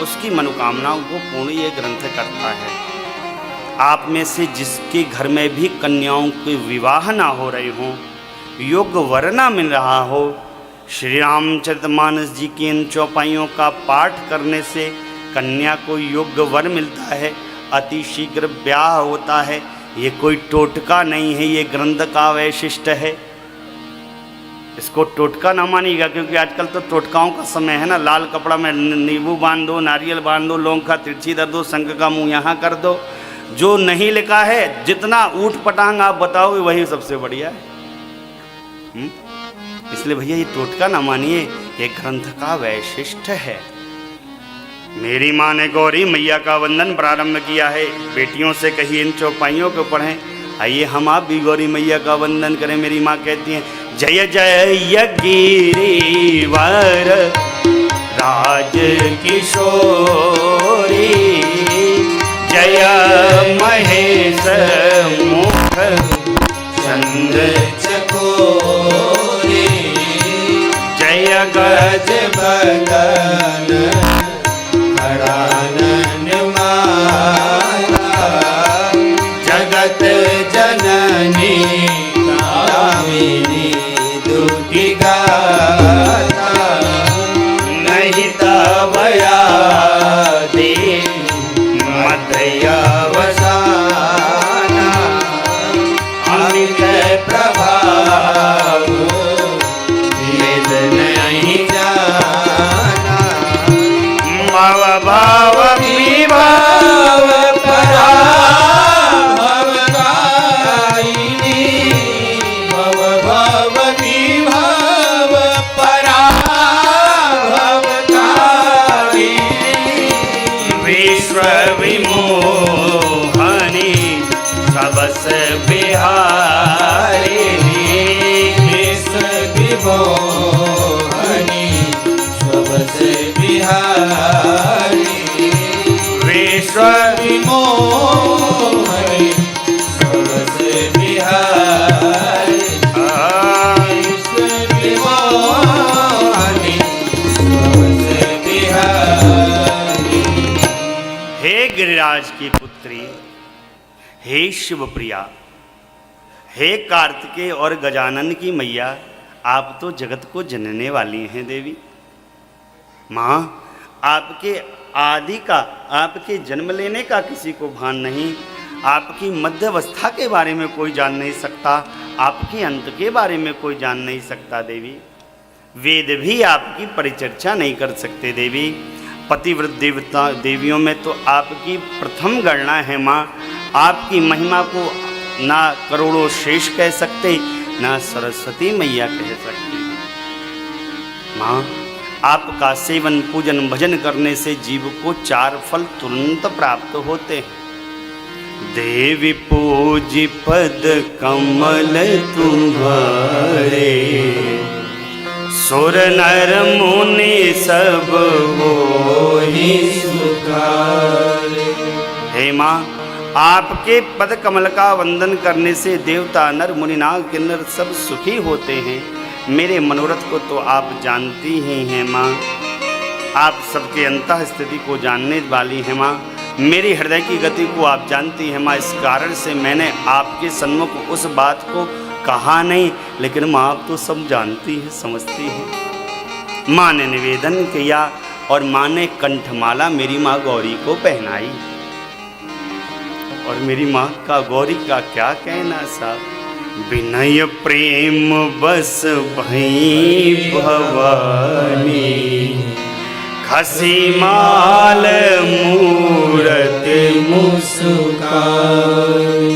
उसकी मनोकामनाओं को पूर्ण ये ग्रंथ करता है। आप में से जिसके घर में भी कन्याओं के विवाह ना हो रहे हों, योग्य वर ना मिल रहा हो, श्री रामचरितमानस जी की इन चौपाइयों का पाठ करने से कन्या को योग्य वर मिलता है, अति शीघ्र ब्याह होता है। ये कोई टोटका नहीं है, ये ग्रंथ का वैशिष्ट्य है। इसको टोटका ना मानिएगा, क्योंकि आजकल तो टोटकाओं का समय है ना। लाल कपड़ा में नींबू बांध दो, नारियल बांध दो, लौंग का तिरछी धर दो, शंख का मुंह यहाँ कर दो। जो नहीं लिखा है, जितना ऊट पटांग आप बताओगे वही सबसे बढ़िया है। इसलिए भैया ये टोटका ना मानिए, ये ग्रंथ का वैशिष्ट्य है। मेरी माँ ने गौरी मैया का वंदन प्रारंभ किया है, बेटियों से कही इन चौपाइयों को पढ़ें। आइए हम आप भी गौरी मैया का वंदन करें। मेरी माँ कहती हैं, जय जय गिरिवर राज किशोरी, जय महेश मुख चंद्र चकोरे, जय गज बदन खड़ानन माला, जगत जननी कामिनी दुखी गाता, नहीं तवया दे मध्या वसाना, अमित प्रभाव वेद नहीं जाना, भाव भाव विभाव परा भवगायिनी, भव भव विभाव परा भवगायिनी, विश्व विमोहनी सबस बिहारिणी, विश्व विमोहनी सबसे बिहारी, विश्व विमोहनी सबसे बिहारी, विश्व विमोहनी सबसे बिहारी। हे गिरिराज की पुत्री, हे शिवप्रिया, हे कार्तिकेय और गजानन की मैया, आप तो जगत को जनने वाली हैं देवी। माँ, आपके आदि का, आपके जन्म लेने का किसी को भान नहीं, आपकी मध्यावस्था के बारे में कोई जान नहीं सकता, आपके अंत के बारे में कोई जान नहीं सकता देवी। वेद भी आपकी परिचर्चा नहीं कर सकते देवी। पतिव्रत देवता देवियों में तो आपकी प्रथम गणना है माँ। आपकी महिमा को ना करोड़ों शेष कह सकते, ना सरस्वती मैया कह सकती। माँ, आपका सेवन पूजन भजन करने से जीव को 4 फल तुरंत प्राप्त होते हैं। देवी पूजी पद कमल तुम्हारे, सुर नर मुनि सब मोहि सुखारे। हे माँ, आपके पद कमल का वंदन करने से देवता नर मुनि नाग किन्नर सब सुखी होते हैं। मेरे मनोरथ को तो आप जानती ही हैं माँ। आप सबके अंतः स्थिति को जानने वाली हैं माँ। मेरी हृदय की गति को आप जानती हैं माँ। इस कारण से मैंने आपके सन्मुख उस बात को कहा नहीं, लेकिन माँ आप तो सब जानती हैं, समझती हैं। माँ ने निवेदन किया और माँ ने कंठमाला मेरी माँ गौरी को पहनाई। और मेरी माँ का गौरी का क्या कहना साहब, विनय प्रेम बस भई भवानी, खसी माल मूरत मुस्कान,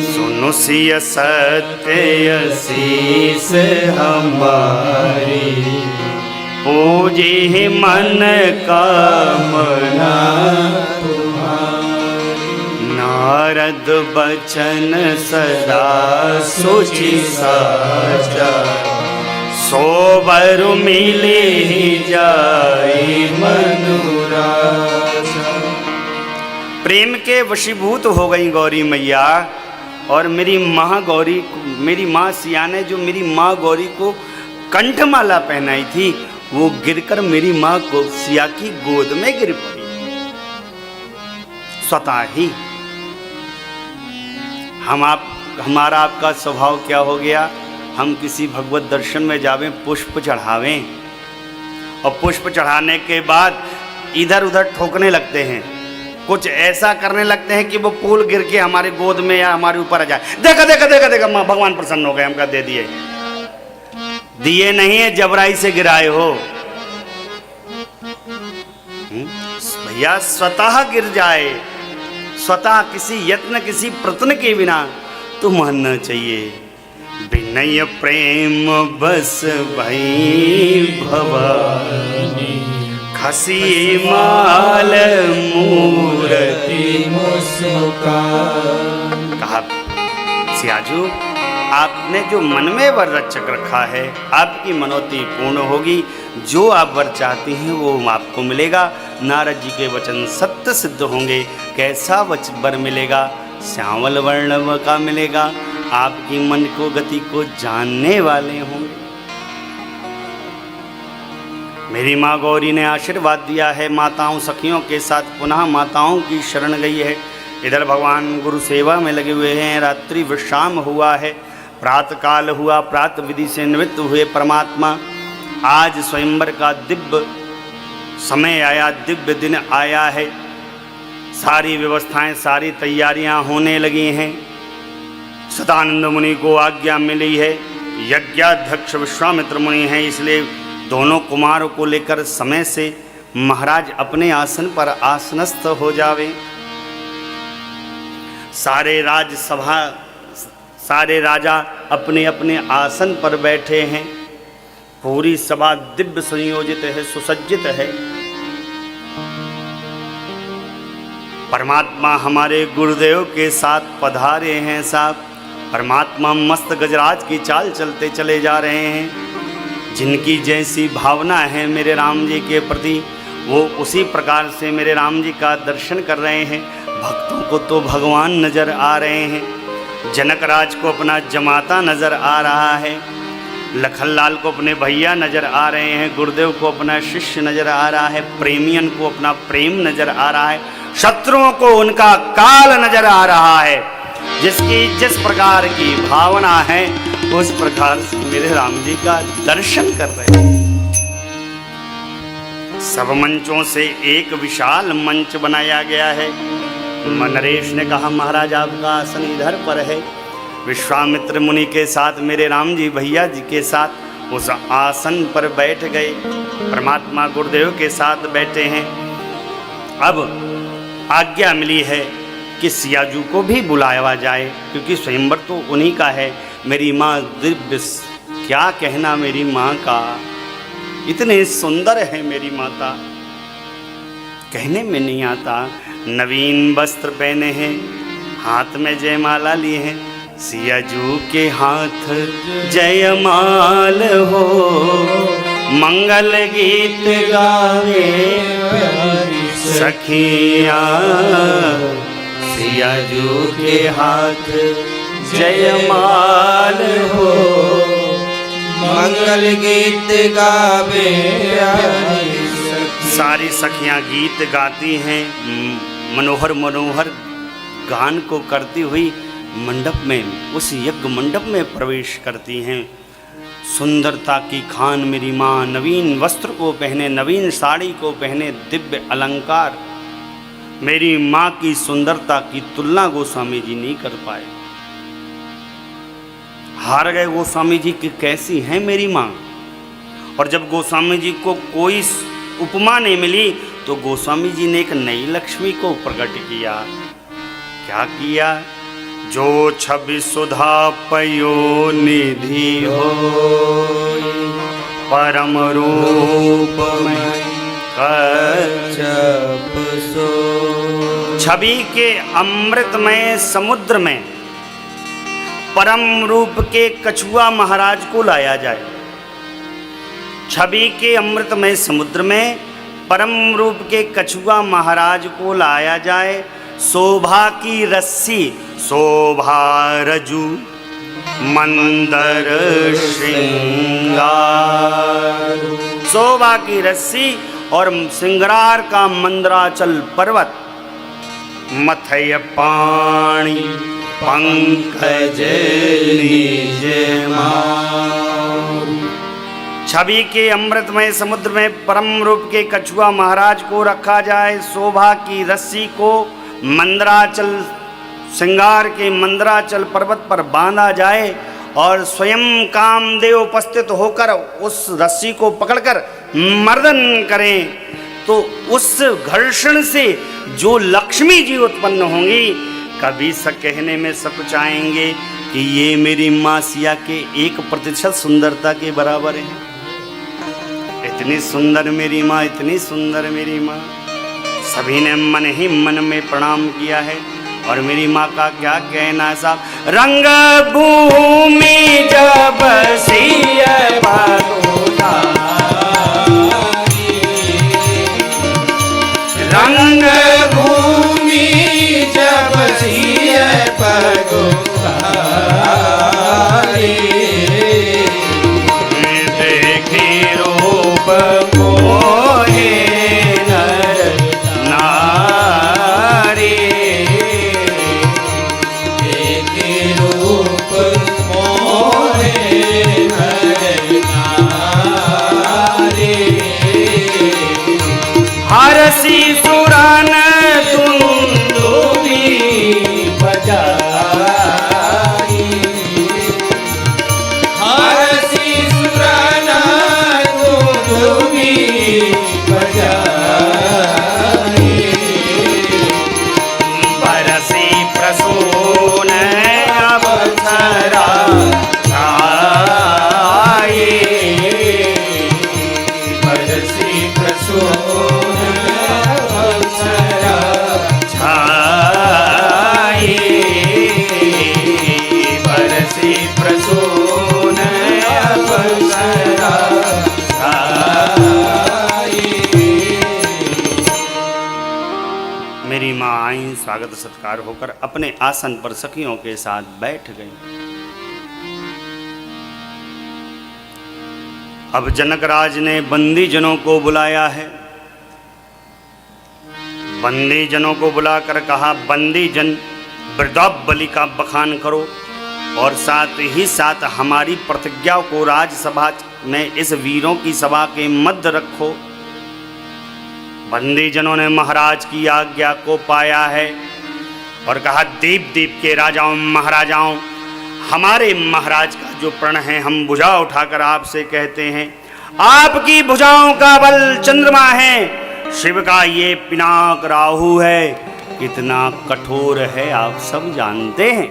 सुनु सिय सत्य शीस हमारी, पूजे मन कामना तुम्हारी, ना नारद बचन सदा सुचि साचा, सोबर मिले जाए मनुराजा। प्रेम के वशीभूत हो गई गौरी मैया, और मेरी माँ सिया ने जो मेरी माँ गौरी को कंठमाला पहनाई थी, वो गिरकर मेरी माँ को सिया की गोद में गिर पड़ी स्वतः ही। हमारा आपका स्वभाव क्या हो गया, हम किसी भगवत दर्शन में जावें, पुष्प चढ़ावें, और पुष्प चढ़ाने के बाद इधर उधर ठोकने लगते हैं, कुछ ऐसा करने लगते हैं कि वो फूल गिर के हमारे गोद में या हमारे ऊपर आ जाए। देखा देखा देखा देखा माँ भगवान प्रसन्न हो गए, हमका दे दिए। दिए नहीं है, जबराई से गिराए हो भैया। स्वतः गिर जाए, स्वतः किसी यत्न किसी प्रयत्न के बिना तो मानना चाहिए। विनय प्रेम बस भई भवानी, खसी माल मूर्ति मुस्कान। कहा सियाजू, आपने जो मन में वर रचक रखा है, आपकी मनोती पूर्ण होगी। जो आप वर चाहती हैं वो आपको मिलेगा। नारद जी के वचन सत्य सिद्ध होंगे। कैसा वर मिलेगा? श्यामल वर्ण का मिलेगा। आपकी मन को गति को जानने वाले होंगे। मेरी माँ गौरी ने आशीर्वाद दिया है। माताओं सखियों के साथ पुनः माताओं की शरण गई है। इधर भगवान गुरु सेवा में लगे हुए हैं। रात्रि विश्राम हुआ है, प्रातः काल हुआ, प्रातः विधि से निवृत्त हुए परमात्मा। आज स्वयंवर का दिव्य समय आया, दिव्य दिन आया है। सारी व्यवस्थाएं, सारी तैयारियां होने लगी हैं। सदानंद मुनि को आज्ञा मिली है। यज्ञाध्यक्ष विश्वामित्र मुनि हैं, इसलिए दोनों कुमारों को लेकर समय से महाराज अपने आसन पर आसनस्थ हो जावे। सारे राजा अपने अपने आसन पर बैठे हैं। पूरी सभा दिव्य संयोजित है, सुसज्जित है। परमात्मा हमारे गुरुदेव के साथ पधारे हैं साहब। परमात्मा मस्त गजराज की चाल चलते चले जा रहे हैं। जिनकी जैसी भावना है मेरे राम जी के प्रति, वो उसी प्रकार से मेरे राम जी का दर्शन कर रहे हैं। भक्तों को तो भगवान नजर आ रहे हैं। जनक राज को अपना जमाता नजर आ रहा है। लखनलाल को अपने भैया नजर आ रहे हैं। गुरुदेव को अपना शिष्य नजर आ रहा है। प्रेमियन को अपना प्रेम नजर आ रहा है। शत्रुओं को उनका काल नजर आ रहा है। जिसकी जिस प्रकार की भावना है उस प्रकार से मेरे राम जी का दर्शन कर रहे हैं। सब मंचों से एक विशाल मंच बनाया गया है। नरेश ने कहा महाराज आपका आसन इधर पर है। विश्वामित्र मुनि के साथ मेरे राम जी भैया जी के साथ उस आसन पर बैठ गए। परमात्मा गुरुदेव के साथ बैठे हैं। अब आज्ञा मिली है कि सियाजू को भी बुलाया जाए, क्योंकि स्वयंवर तो उन्हीं का है। मेरी माँ दिव्य, क्या कहना मेरी माँ का, इतने सुंदर है मेरी माता, कहने में नहीं आता। नवीन वस्त्र पहने हैं, हाथ में जयमाला लिए हैं। सियाजू के हाथ जयमाल हो, मंगल गीत गावे सखियाँ। सियाजू के हाथ जयमाल हो, मंगल गीत गावे। सारी सखियाँ गीत गाती हैं। मनोहर मनोहर गान को करती हुई मंडप में, उस यज्ञ मंडप में प्रवेश करती हैं। सुंदरता की खान मेरी माँ, नवीन वस्त्र को पहने, नवीन साड़ी को पहने, दिव्य अलंकार। मेरी माँ की सुंदरता की तुलना गोस्वामी जी नहीं कर पाए। हार गए गोस्वामी जी कि कैसी है मेरी माँ। और जब गोस्वामी जी को कोई उपमा नहीं मिली तो गोस्वामी जी ने एक नई लक्ष्मी को प्रकट किया। क्या किया? जो छवि सुधा पयो निधि हो, परम रूप में कच्छप सो। छवि के अमृतमय समुद्र में परम रूप के कछुआ महाराज को लाया जाए। छवि के अमृतमय समुद्र में परम रूप के कछुआ महाराज को लाया जाए। शोभा की रस्सी शोभा रजू मंदर श्रृंगार, शोभा की रस्सी और श्रृंगार का मंदराचल पर्वत, मथय पाणी पंकज निज मारू। छवि के अमृतमय समुद्र में परम रूप के कछुआ महाराज को रखा जाए। शोभा की रस्सी को मंदराचल श्रृंगार के मंदराचल पर्वत पर बांधा जाए और स्वयं कामदेव उपस्थित होकर उस रस्सी को पकड़कर मर्दन करें, तो उस घर्षण से जो लक्ष्मी जी उत्पन्न होंगी, कभी सब कहने में सकुचाएंगे कि ये मेरी माँ सिया के 1% सुंदरता के बराबर है। इतनी सुंदर मेरी माँ, इतनी सुंदर मेरी माँ। सभी ने मन ही मन में प्रणाम किया है। और मेरी माँ का क्या कहना है साहब, रंग भूमि जब सिय पगुधारी, रंग भूमि जब सिय पगुधारी, देखी रूप मोहे नर नारी, देखे रूप मोहे नर नारी, हरसी सुरन दुंदुभी बजाई, हरसी सुरना दुंदुभी बजाई, बरसी प्रसून अवसरा छाए, बरसी प्रसून अवसरा छाए, बरसी प्रसून अवसरा छाए। मेरी माँ आई, स्वागत सत्कार होकर अपने आसन पर सखियों के साथ बैठ गई। अब जनकराज ने बंदी जनों को बुलाया है। बंदी जनों को बुलाकर कहा, बंदी जन वृद्धाबली का बखान करो और साथ ही साथ हमारी प्रतिज्ञा को राजसभा में इस वीरों की सभा के मध्य रखो। बंदी जनों ने महाराज की आज्ञा को पाया है और कहा, दीप दीप के राजाओं महाराजाओं, हमारे महाराज का जो प्रण है हम भुजा उठाकर आपसे कहते हैं, आपकी भुजाओं का बल चंद्रमा है, शिव का ये पिनाक राहु है, कितना कठोर है आप सब जानते हैं।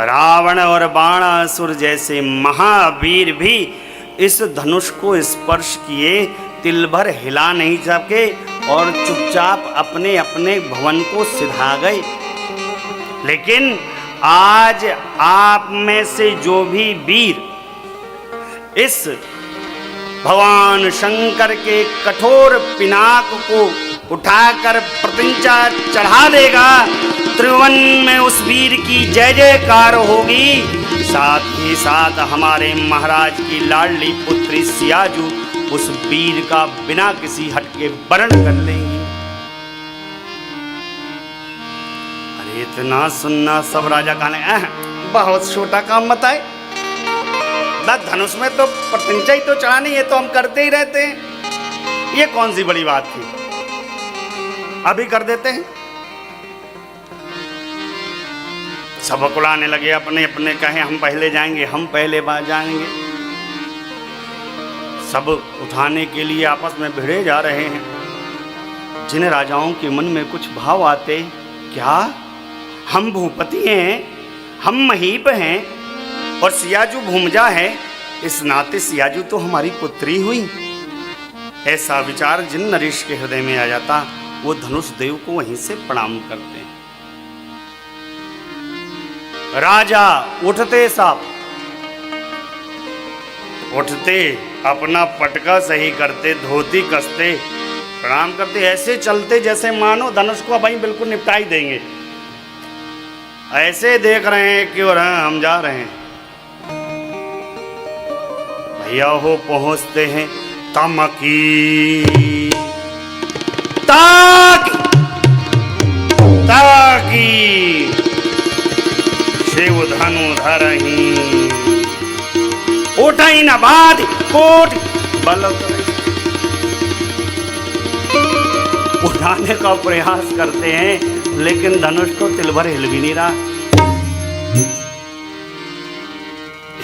रावण और बाणासुर जैसे महावीर भी इस धनुष को स्पर्श किए तिल भर हिला नहीं सके और चुपचाप अपने अपने भवन को सिधा गए। लेकिन आज आप में से जो भी वीर इस भगवान शंकर के कठोर पिनाक को उठाकर प्रतिज्ञा चढ़ा देगा, त्रिभुवन में उस वीर की जय जयकार होगी। साथ ही साथ हमारे महाराज की लाडली पुत्री सियाजू उस वीर का बिना किसी हट के वरण कर लेंगी। अरे इतना सुनना सब राजा कहने, बहुत छोटा काम मत आए, धनुष में तो प्रतिज्ञा ही तो चढ़ानी है, तो हम करते ही रहते हैं, ये कौन सी बड़ी बात थी, अभी कर देते हैं। सब कुलाने लगे, अपने अपने कहे हम पहले जाएंगे, हम पहले बाहर जाएंगे। सब उठाने के लिए आपस में भिड़े जा रहे हैं। जिन राजाओं के मन में कुछ भाव आते, क्या हम भूपति हैं, हम महीप हैं और सियाजू भूमजा है, इस नाते सियाजू तो हमारी पुत्री हुई। ऐसा विचार जिन नरेश के हृदय में आ जाता, वो धनुष देव को वहीं से प्रणाम करते हैं। राजा उठते साहब, उठते अपना पटका सही करते, धोती कसते, प्रणाम करते, ऐसे चलते जैसे मानो धनुष को भाई बिल्कुल निपटा ही देंगे। ऐसे देख रहे हैं कि और हम जा रहे हैं। भैया हो पहुंचते हैं तमकी ताकी ताकी शिव धनु धरही उठाई न बाध कोट बल उठाने का प्रयास करते हैं, लेकिन धनुष तो तिल भर हिल भी नहीं रहा।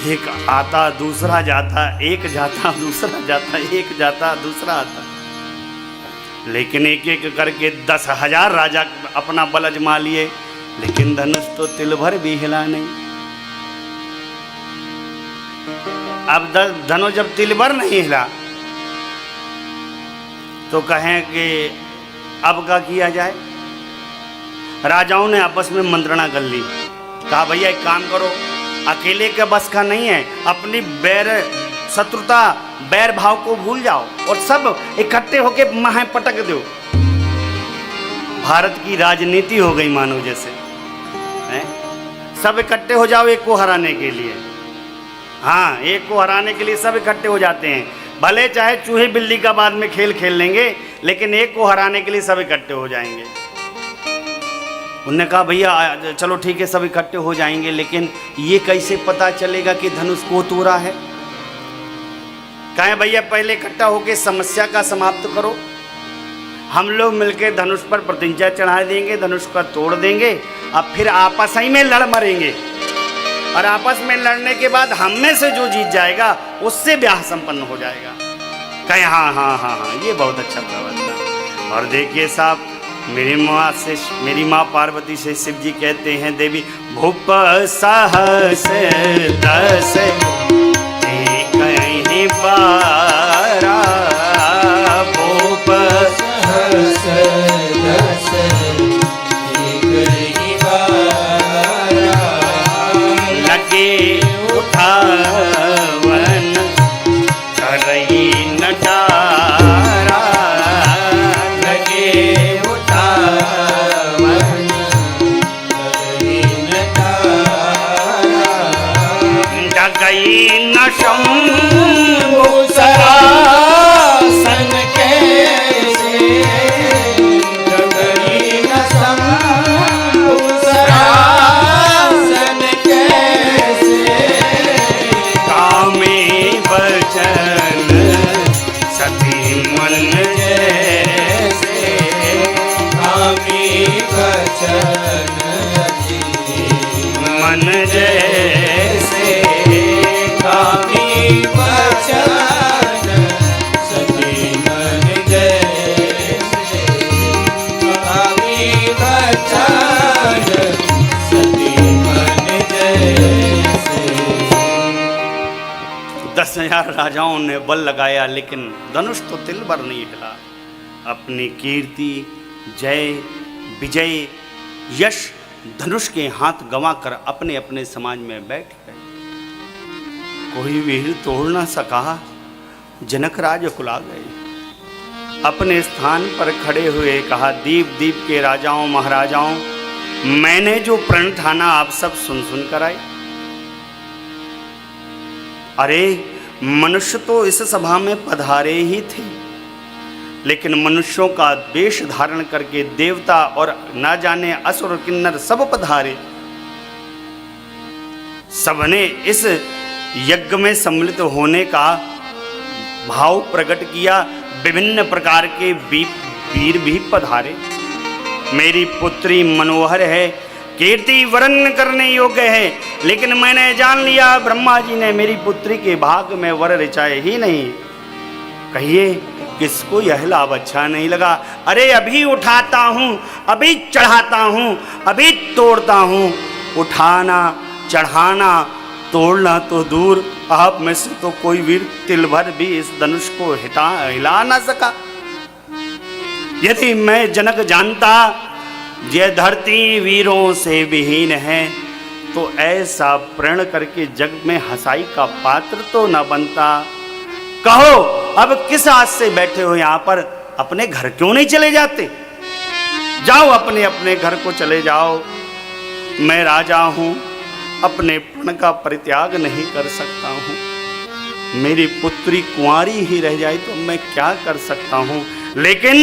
एक आता दूसरा जाता, एक जाता दूसरा जाता, एक जाता दूसरा आता, लेकिन एक एक करके 10,000 राजा अपना बल अजमा लिए, लेकिन धनुष तो तिल भर भी हिला नहीं। अब धनुष जब तिल भर नहीं हिला तो कहें कि अब क्या किया जाए। राजाओं ने आपस में मंत्रणा कर ली, कहा भैया एक काम करो, अकेले के बस का नहीं है, अपनी बैर शत्रुता बैर भाव को भूल जाओ और सब इकट्ठे होके महा पटक दो। भारत की राजनीति हो गई मानो जैसे है? सब इकट्ठे हो जाओ एक को हराने के लिए। हाँ, एक को हराने के लिए सब इकट्ठे हो जाते हैं, भले चाहे चूहे बिल्ली का बाद में खेल खेल लेंगे, लेकिन एक को हराने के लिए सब इकट्ठे हो जाएंगे। उन्होंने कहा भैया चलो ठीक है सब इकट्ठे हो जाएंगे, लेकिन ये कैसे पता चलेगा कि धनुष को तोड़ा है। कहें भैया पहले इकट्ठा होकर समस्या का समाप्त करो, हम लोग मिलकर धनुष पर प्रतिज्ञा चढ़ा देंगे, धनुष का तोड़ देंगे, अब फिर आपस ही में लड़ मरेंगे, और आपस में लड़ने के बाद हम में से जो जीत जाएगा उससे ब्याह संपन्न हो जाएगा। कहें हाँ हाँ हाँ हाँ, ये बहुत अच्छा प्रबंधन। और देखिए साहब, मेरी माँ पार्वती से शिव जी कहते हैं, देवी भूप सहस दस कहीं बारा, भूप सहस दस कहीं बारा, लगे उठावन करई न डारा, लगे उठावन करई न डारा, जगई न शंभु सरासन कैसे, जगई न शंभु सरासन कैसे, कामे बचन सती मन जैसे, कामी बचन मन जैसे, कामी बचन सती मन जैसे, कामी बचन सती मन जैसे। 10,000 राजाओं ने बल लगाया, लेकिन धनुष तो तिल भर नहीं हिला। अपनी कीर्ति, जय, विजय, यश धनुष के हाथ गंवाकर अपने अपने समाज में बैठ गए। कोई वीर तोड़ ना सका, जनक राज कुला गए। अपने स्थान पर खड़े हुए कहा, दीप दीप के राजाओं महाराजाओं, मैंने जो प्रण ठाना आप सब सुन सुन कर आए। अरे मनुष्य तो इस सभा में पधारे ही थे, लेकिन मनुष्यों का वेश धारण करके देवता और ना जाने असुर किन्नर सब पधारे। सबने इस यज्ञ में सम्मिलित होने का भाव प्रकट किया। विभिन्न प्रकार के वीर भी पधारे। मेरी पुत्री मनोहर है, कीर्ति वर्ण करने योग्य है, लेकिन मैंने जान लिया ब्रह्मा जी ने मेरी पुत्री के भाग में वर रचाए ही नहीं। कहिए किसको यह लाभ अच्छा नहीं लगा। अरे अभी उठाता हूँ, अभी चढ़ाता हूँ, अभी तोड़ता हूँ। उठाना चढ़ाना तोड़ना तो दूर, आप में से तो कोई वीर तिल भर भी इस धनुष को हिला ना सका। यदि मैं जनक जानता ये धरती वीरों से विहीन है तो ऐसा प्रण करके जग में हंसाई का पात्र तो न बनता। कहो अब किस आस से बैठे हो यहाँ पर, अपने घर क्यों नहीं चले जाते? जाओ अपने अपने घर को चले जाओ। मैं राजा हूँ, अपने प्रण का परित्याग नहीं कर सकता हूँ। मेरी पुत्री कुंवारी ही रह जाए तो मैं क्या कर सकता हूँ। लेकिन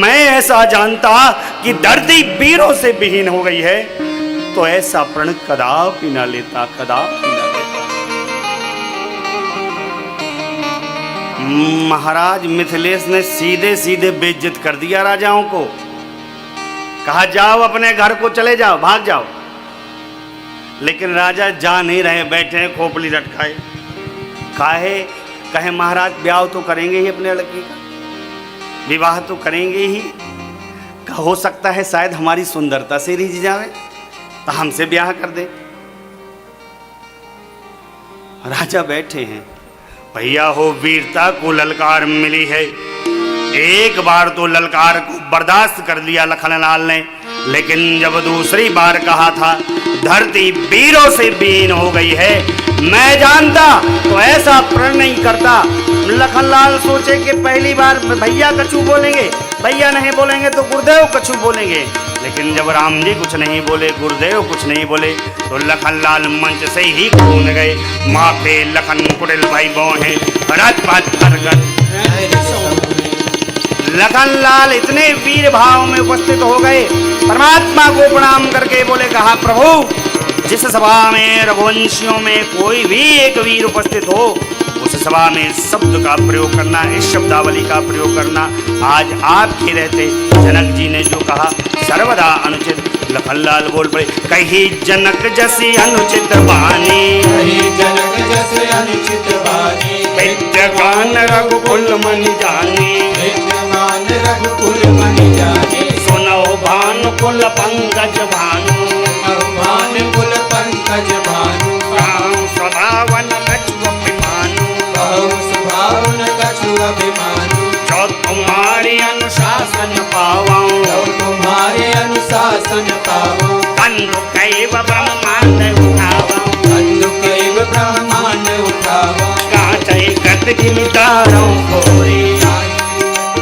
मैं ऐसा जानता कि धरती वीरों से विहीन हो गई है तो ऐसा प्रण कदापि न लेता, कदापि न लेता। महाराज मिथिलेश ने सीधे सीधे बेइज्जत कर दिया राजाओं को। कहा जाओ अपने घर को चले जाओ, भाग जाओ। लेकिन राजा जा नहीं रहे, बैठे हैं खोपड़ी लटकाए। काहे कहे महाराज ब्याह तो करेंगे ही, अपने लड़की का विवाह तो करेंगे ही। हो सकता है शायद हमारी सुंदरता से रिझ जावे तो हमसे ब्याह कर दे। राजा बैठे हैं, भैया हो वीरता को ललकार मिली है। एक बार तो ललकार को बर्दाश्त कर लिया लखनलाल ने, लेकिन जब दूसरी बार कहा था धरती वीरों से विहीन हो गई है, मैं जानता तो ऐसा प्रण नहीं करता। लखनलाल सोचे कि पहली बार भैया कछू बोलेंगे, भैया नहीं बोलेंगे तो गुरुदेव कछू बोलेंगे। लेकिन जब राम जी कुछ नहीं बोले, गुरुदेव कुछ नहीं बोले, तो लखनलाल मंच से ही कूद गए। माथे लखन कुटिल भाई बोहे राजपाट कर लखनलाल इतने वीर भाव में उपस्थित हो गए, परमात्मा को प्रणाम करके बोले, कहा प्रभु जिस सभा में रघुवंशियों में कोई भी एक वीर उपस्थित हो उस सभा में शब्द का प्रयोग करना, इस शब्दावली का प्रयोग करना आज आपके रहते। जनक जी ने जो कहा सर्वदा अनुचित। लखनलाल बोल पड़े, कही जनक जैसी अनुचित वाणी, कही जनक जैसे अनुचित वाणी, विद्यमान रघुकुल मन जानी, विद्यमान रघुकुल मन जानी, सुनो भानुकुल पंकज भानु, भानुकुल पंकज भानु, राम स्वभावन कछु अभिमानु, स्वभावन कछु अभिमानु, जो तुम्हारी अनुशासन पावाऊं, जो तुम्हारे अनुशासन पावो, बंधु कैव ब्रह्मांड उठावाऊं, बंधु कैव ब्रह्मांड उठावो, कांचै कत जिमिदारों खोरे,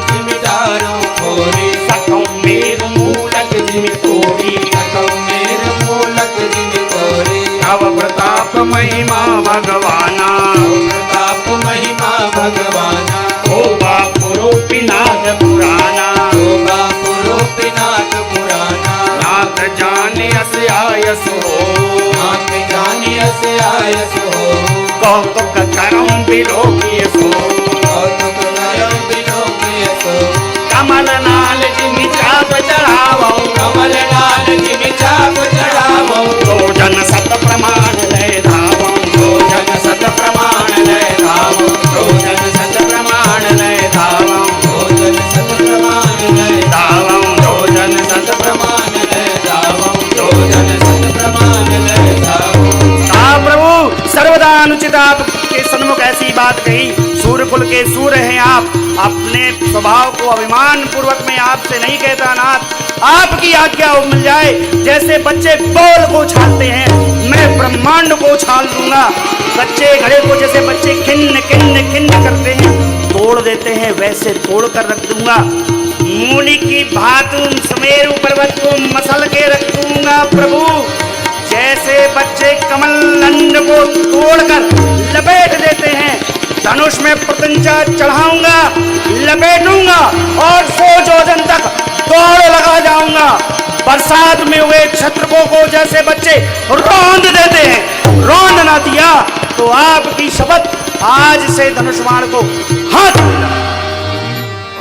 जिमिदारों खोरे, सकौ मेरु मूलक जिमि तोरी, सकौ मेर मूलक जिमि तोरे, तव प्रताप महिमा भगवाना, प्रताप महिमा भगवाना, होगा पुरोपिनाथ पुराना, शोभा पुरोपिनाथ पुराना, नाथ जाने अस आयस हो, नाथ जानियस आयस हो, कौतुक करम विलोकिय सो, कौतुक करम विलोकिय सो, कमल नाल जिमि चाप चढ़ावो, कमल लाल जिमि चाप चढ़ावो, तो जन सत प्रमाण लय धावो, तो जन सत प्रमाण लय धावो, तो जन सत प्रमाण लय धावो, तो जन सत प्रमाण लय धावो, तो जन सत प्रमाण लय धावो, तो जन सत प्रमाण लय धावो। प्रभु सर्वदा अनुचित आपके सन्मुख ऐसी बात कही। सूर्य कुल के सूर्य हैं आप, अपने स्वभाव को अभिमान पूर्वक में आपसे नहीं कहता नाथ, आपकी आज्ञा मिल जाए। जैसे बच्चे बॉल को उछालते हैं मैं ब्रह्मांड को उछाल दूंगा। बच्चे घड़े को जैसे बच्चे खिन्न खिन्न खिन्न करते हैं तोड़ देते हैं, वैसे तोड़ कर रख दूंगा। मूली की भांति सुमेरु पर्वत को मसल के रख दूंगा। प्रभु जैसे बच्चे कमल नंद को तोड़कर लपेट देते हैं, धनुष में प्रत्यंचा चढ़ाऊंगा, लपेटूंगा और 100 योजन तक दौड़ लगा जाऊंगा। बरसात में हुए छत्रकों को जैसे बच्चे रौंद देते हैं, रौंद ना दिया तो आपकी शपथ आज से धनुष्मान को हाथ मिला।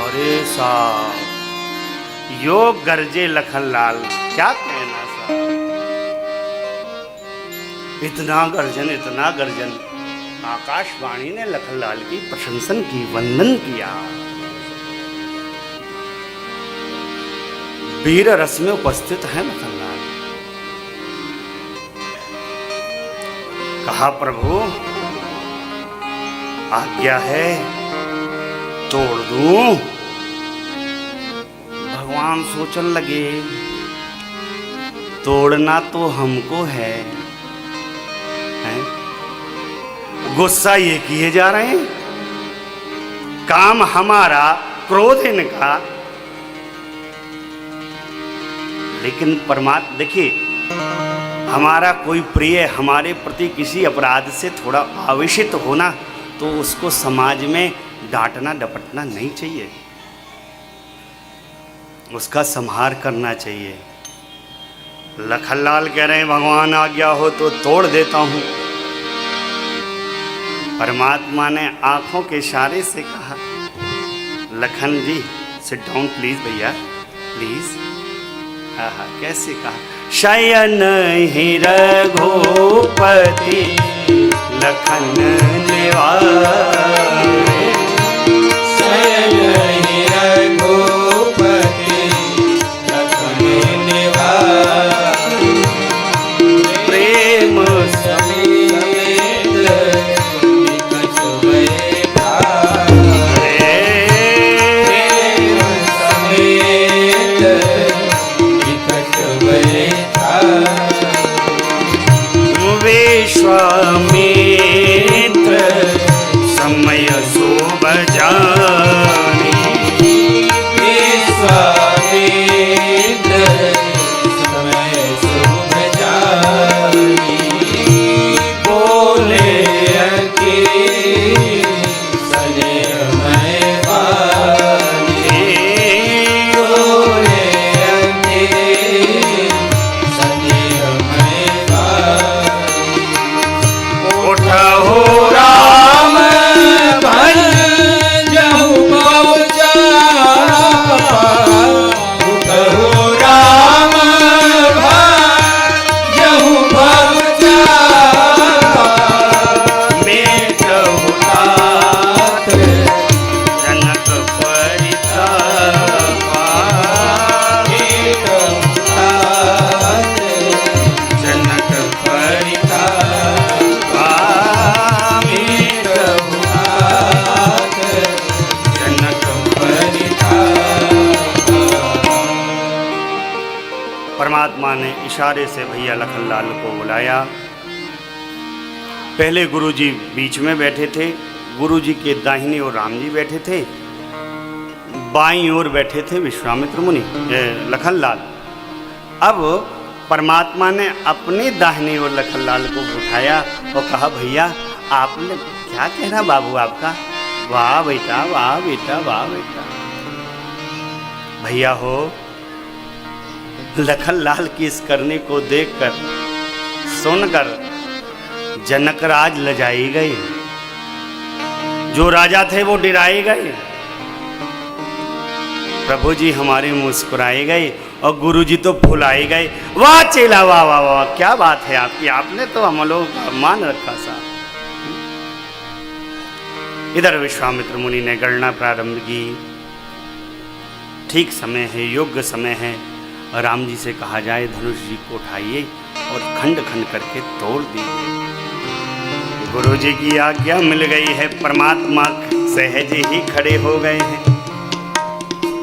अरे साहब योग गर्जे लखनलाल, क्या कहना साहब, इतना गर्जन आकाशवाणी ने लखनलाल की प्रशंसन की, वंदन किया। वीर रस में उपस्थित है लखनलाल। कहा प्रभु आज्ञा है तोड़ दूं। भगवान सोचने लगे तोड़ना तो हमको है, हैं? गुस्सा ये किए जा रहे हैं, काम हमारा, क्रोध इनका। लेकिन परमात्मा देखिए, हमारा कोई प्रिय हमारे प्रति किसी अपराध से थोड़ा आवेशित होना तो उसको समाज में डांटना डपटना नहीं चाहिए, उसका संहार करना चाहिए। लखनलाल कह रहे हैं भगवान आज्ञा हो तो तोड़ देता हूं। परमात्मा ने आंखों के इशारे से कहा लखन जी सिट डाउन प्लीज भैया प्लीज। हाँ कैसे कहा, शयन ही रघुपति लखन निवास, शयन ही रघुपति लखन निवास, प्रेम समेत निकट बैठा, प्रेम समेत निकट बैठा, विश्वामित्र समय शोभ जानी, विश्वामित्र समय शुभ जानी, बोले अति स्नेहमय वाणी, बोले अति स्नेहमय वाणी, उठहो राम भजहु बहुचापा, उठहु राम भजहु बहुचापा, मेटहु तात जनक परितापा, मेटहु तात जनक परितापा, मेटहु तात जनक परितापा। परमात्मा ने इशारे से भैया लखनलाल को बुलाया। पहले गुरुजी बीच में बैठे थे, गुरुजी के दाहिनी ओर राम जी बैठे थे, बाईं ओर बैठे थे विश्वामित्र मुनि लखनलाल। अब परमात्मा ने अपने दाहिनी ओर लखनलाल को उठाया और कहा भैया आपने क्या कहना बाबू आपका, वाह बेटा वाह बेटा वाह बेटा। भैया हो, लखनलाल की इस करने को देखकर सुनकर जनकराज लजाए गए, जो राजा थे वो डराए गए, प्रभु जी हमारे मुस्कुराए गए और गुरु जी तो फुलाए गए। वाह चेला वाह वाह वाह, क्या बात है आपकी, आपने तो हम लोग का मान रखा साहब। इधर विश्वामित्र मुनि ने गणना प्रारंभ की। ठीक समय है, योग्य समय है, राम जी से कहा जाए धनुष जी को उठाइए और खंड खंड करके तोड़ दीजिए। गुरु जी की आज्ञा मिल गई है, परमात्मा सहज ही खड़े हो गए हैं।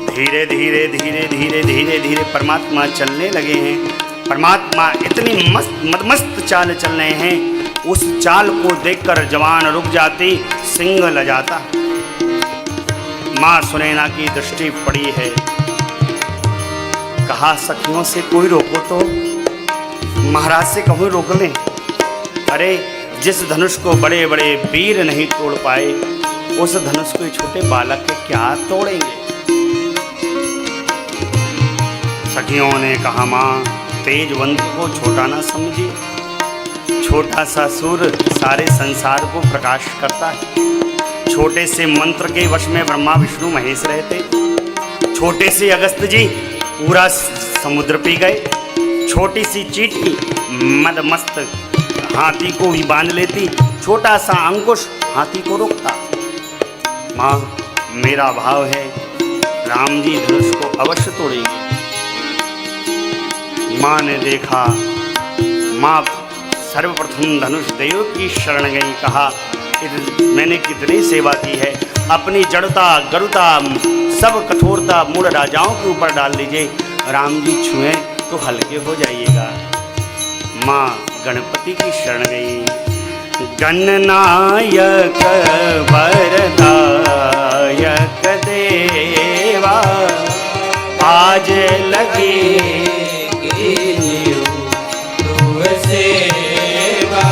धीरे धीरे धीरे धीरे धीरे धीरे परमात्मा चलने लगे हैं। परमात्मा इतनी मस्त मदमस्त चाल चल रहे हैं, उस चाल को देखकर जवान रुक जाती, सिंह लजाता। माँ सुनैना की दृष्टि पड़ी है, कहा सखियों से कोई रोको तो, महाराज से कहूँ रोक लें। अरे जिस धनुष को बड़े बड़े वीर नहीं तोड़ पाए, उस धनुष को छोटे बालक के क्या तोड़ेंगे। सखियों ने कहा माँ तेजवंत को छोटा ना समझिए, छोटा सा सूर्य सारे संसार को प्रकाश करता है। छोटे से मंत्र के वश में ब्रह्मा विष्णु महेश रहते, छोटे से अगस्त जी पूरा समुद्र पी गए, छोटी सी चींटी मदमस्त हाथी को भी बांध लेती, छोटा सा अंकुश हाथी को रोकता। माँ मेरा भाव है राम जी धनुष को अवश्य तोड़ेंगे। माँ ने देखा, माँ सर्वप्रथम धनुष देव की शरण गई, कहा मैंने कितनी सेवा की है। अपनी जड़ता गरुता सब कठोरता मूढ़ राजाओं के ऊपर डाल दीजिए, राम जी छुएं तो हल्के हो जाइएगा। माँ गणपति की शरण गई। गणनायक वरदायक देवा, आज लगी सेवा,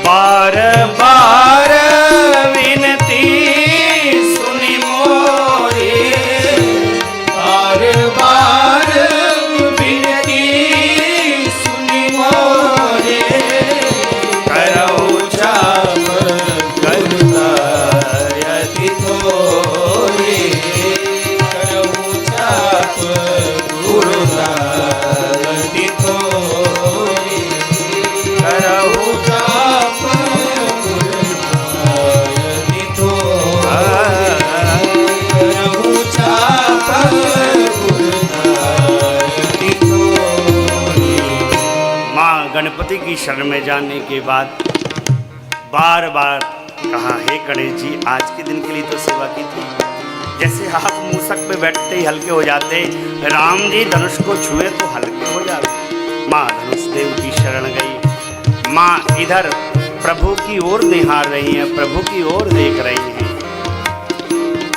बार बार विनती सुनी मोरी, बार बार विनती सुनी मोरे, करऊ चाप गुरुदायति थोरे, करऊ चाप गुरुदायति थोरे, करऊ चाप गुरुदायति थोरे, करऊ चाप गुरुदायति थोरे। माँ गणपति की शरण में जाने के बाद बार बार कहा, हे गणेश जी आज के दिन के लिए तो सेवा की थी, जैसे आप मूसक पे बैठते ही हल्के हो जाते, राम जी धनुष को छुए तो हल्के हो जाते। माँ धनुष देव की शरण गई। माँ इधर प्रभु की ओर निहार रही हैं, प्रभु की ओर देख रही हैं।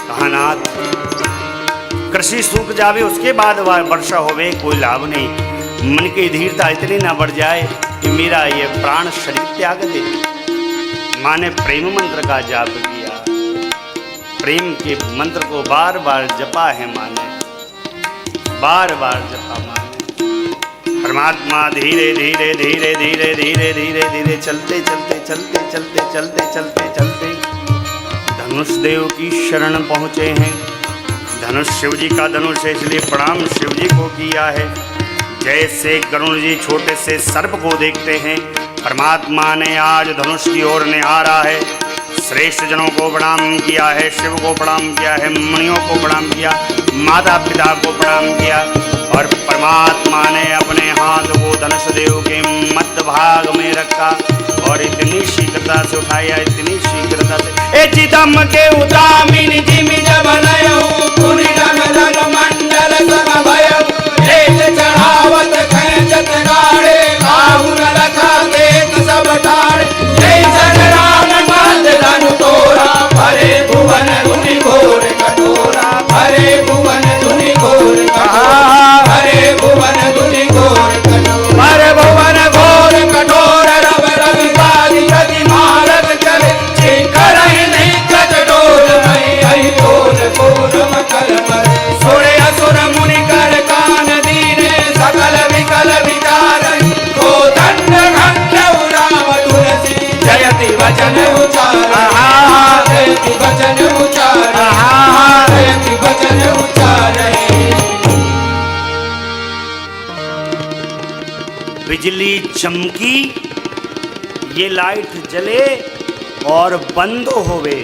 कहा नाथ कृषि सूख जावे उसके बाद वर्षा होवे, कोई लाभ नहीं। मन की धीरता इतनी ना बढ़ जाए कि मेरा ये प्राण शरीर त्याग दे। माँ ने प्रेम मंत्र का जाप किया, प्रेम के मंत्र को बार बार जपा है माँ ने, बार बार जपा माँ ने। परमात्मा धीरे धीरे धीरे धीरे धीरे धीरे धीरे चलते चलते चलते चलते चलते चलते चलते धनुष देव की शरण पहुँचे हैं। धनुष शिव जी का धनुष है, इसलिए प्रणाम शिव जी को किया है। जैसे गरुण जी छोटे से सर्प को देखते हैं, परमात्मा ने आज धनुष की ओर निहारा है। श्रेष्ठ जनों को प्रणाम किया है, शिव को प्रणाम किया है, मुनियों को प्रणाम किया, माता पिता को प्रणाम किया, और परमात्मा ने अपने हाथ को धनुष देव के मध्य भाग में रखा और इतनी शीघ्रता से उठाया, इतनी शीघ्रता से ए चिदम के उदामिन जिमि जब नयो पुनि रंग रंग मंडल समभयो, लेत चढ़ावत खेचत गाड़े, काहुन रखा देख सब ठाड़े, जय जन राम मद धनु तोरा, भरे भुवन धुनि घोर कठोरा, भरे भुवन धुनि घोर कठोरा, भरे भुवन धुनि घोर कठोरा, भरे भुवन घोर कठोर, रव रवि बादि गति मारग चले, चिकर नहीं कट डोल मई आई डोल घोर मकल पर, सोरे असुर मुनि कर कान दीने, सकल विकल विचार को दंड घंट राम तुलसी, जयति वचन उचार, जयति वचन उचार, जयति वचन उचार। बिजली चमकी, ये लाइट जले और बंद होवे,